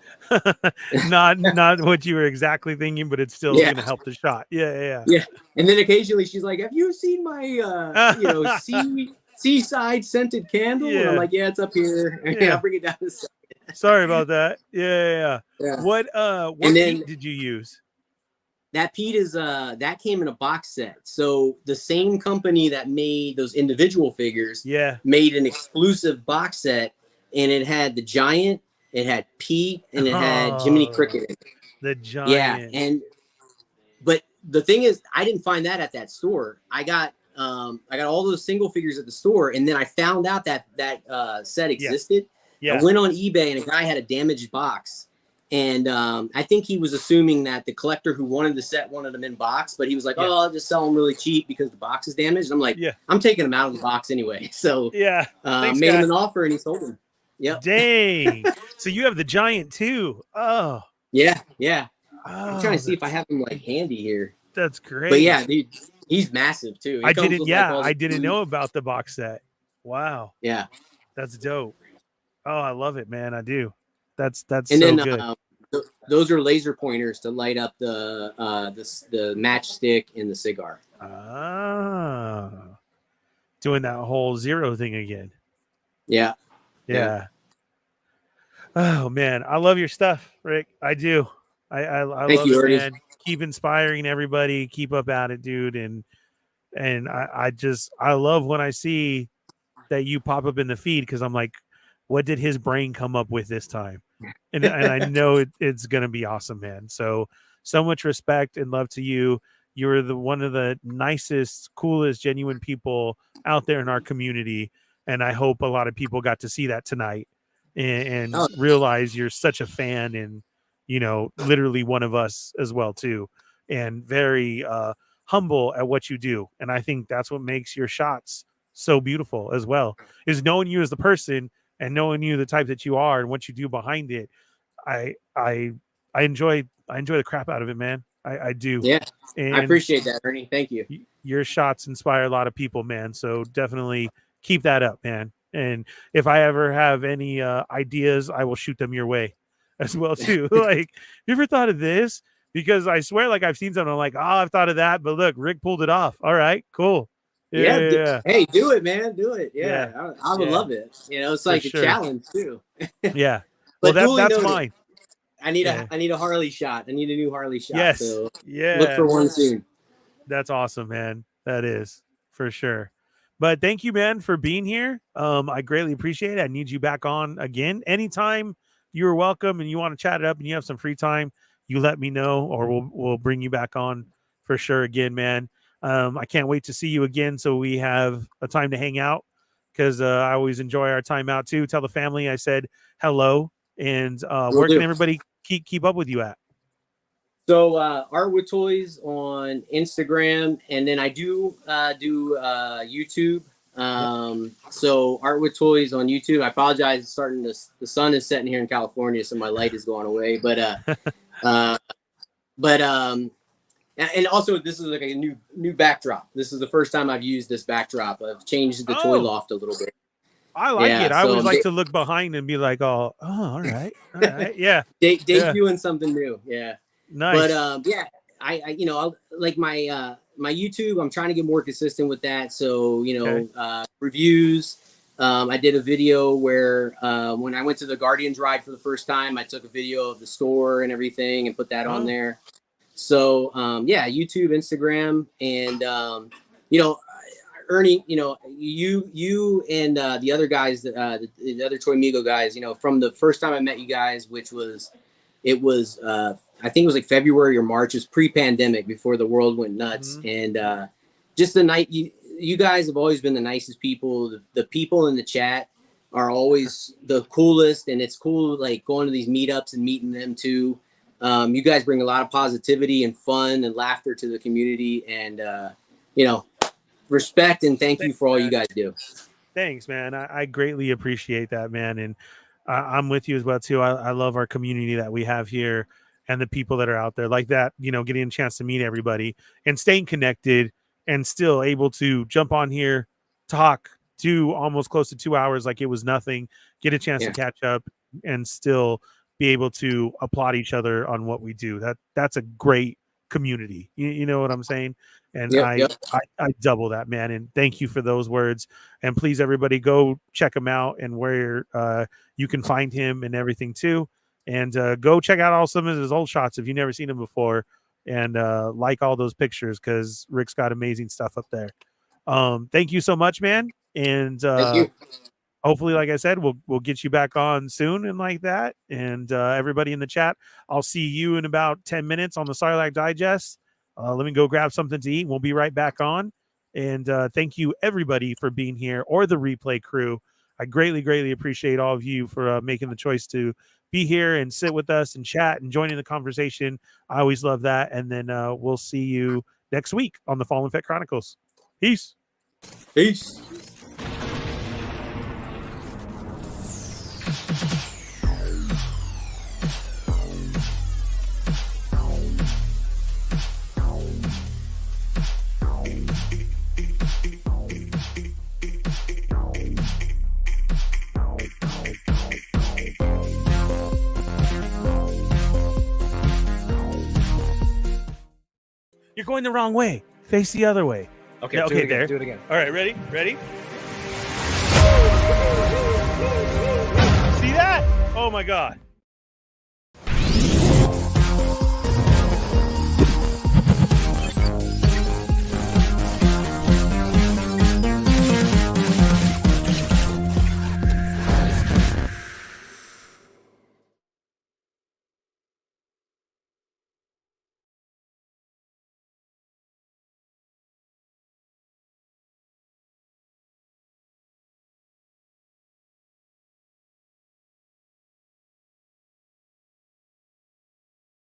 not what you were exactly thinking, but it's still going to help the shot. Yeah. And then occasionally she's like, "Have you seen my you know, seaside scented candle?" And I'm like, "Yeah, it's up here." Yeah. I'll bring it down a second. Sorry about that. Yeah. What peat did you use? That Pete is that came in a box set. So the same company that made those individual figures made an exclusive box set, and it had the Giant, it had Pete, and it had Jiminy Cricket in it. The Giant. Yeah, but the thing is, I didn't find that at that store. I got all those single figures at the store, and then I found out that set existed. Yeah. I went on eBay, and a guy had a damaged box. And I think he was assuming that the collector who wanted the set wanted them in box, but he was like, "Oh, I'll just sell them really cheap because the box is damaged." And I'm like, "I'm taking them out of the box anyway." So Thanks, made him an offer and he sold them. Yep. Dang. So you have the Giant too? Oh. Yeah. I'm trying to see if I have them like handy here. That's great. But yeah, dude, he's massive too. I didn't know about the box set. Wow. Yeah. That's dope. Oh, I love it, man. I do. That's and so then, good. Those are laser pointers to light up the matchstick and the cigar. Doing that whole zero thing again. Yeah. Oh man, I love your stuff, Rick. I do. I love it, man. Keep inspiring everybody. Keep up at it, dude. And I love when I see that you pop up in the feed, because I'm like, what did his brain come up with this time? And I know it's going to be awesome, man. So much respect and love to you. You're one of the nicest, coolest, genuine people out there in our community. And I hope a lot of people got to see that tonight and realize you're such a fan and, you know, literally one of us as well, too. and very humble at what you do. And I think that's what makes your shots so beautiful as well, is knowing you as the person and knowing you the type that you are and what you do behind it. I enjoy the crap out of it, man. I do. Yeah. And I appreciate that, Ernie. Thank you. Your shots inspire a lot of people, man. So definitely keep that up, man. And if I ever have any ideas, I will shoot them your way as well too. Like, you ever thought of this? Because I swear, like, I've seen something, I'm like, oh, I've thought of that, but look, Rick pulled it off. All right, cool. Yeah. Hey, do it, man. Do it. Yeah. I would love it. You know, it's like a challenge too. Yeah. Well, that's mine. I need a Harley shot. I need a new Harley shot. Yes. So yeah. Look for one soon. That's awesome, man. That is for sure. But thank you, man, for being here. I greatly appreciate it. I need you back on again. Anytime you're welcome and you want to chat it up and you have some free time, you let me know, or we'll bring you back on for sure again, man. I can't wait to see you again so we have a time to hang out, because I always enjoy our time out too. Tell the family I said hello. And where can everybody keep up with you at? So Art with Toys on Instagram, and then I do YouTube. So Art with Toys on YouTube. I apologize, the sun is setting here in California, so my light is going away. And also this is like a new backdrop. This is the first time I've used this backdrop. I've changed the toy loft a little bit. I like it. I always like to look behind and be like, all right. Yeah. Debuting something new. Yeah. Nice. But I like my YouTube, I'm trying to get more consistent with that. So, reviews. I did a video where when I went to the Guardians ride for the first time, I took a video of the store and everything and put that on there. So, YouTube, Instagram, and, Ernie, you and the other guys, the other Toymigo guys, from the first time I met you guys, which was, I think it was like February or March, it was pre-pandemic, before the world went nuts. Mm-hmm. And just the night, you guys have always been the nicest people. The people in the chat are always the coolest, and it's cool, like, going to these meetups and meeting them too. You guys bring a lot of positivity and fun and laughter to the community, and respect and thank you for all you guys do. Thanks, man. I greatly appreciate that, man. And I'm with you as well too. I love our community that we have here and the people that are out there like that, getting a chance to meet everybody and staying connected and still able to jump on here, talk to almost close to 2 hours like it was nothing, get a chance to catch up, and still be able to applaud each other on what we do. That's a great community. You know what I'm saying? And I double that, man. And thank you for those words. And please, everybody, go check him out and where you can find him and everything too. And go check out all some of his old shots if you've never seen him before. And like all those pictures, because Rick's got amazing stuff up there. Thank you so much, man. And thank you. Hopefully, like I said, we'll get you back on soon and like that. And everybody in the chat, I'll see you in about 10 minutes on the Sarlacc Digest. Let me go grab something to eat. We'll be right back on. And thank you, everybody, for being here, or the replay crew. I greatly, greatly appreciate all of you for making the choice to be here and sit with us and chat and join in the conversation. I always love that. And then we'll see you next week on the Fallen Fett Chronicles. Peace. Peace. You're going the wrong way. Face the other way. Okay, yeah, okay, do it again. All right, ready? See that? Oh my God.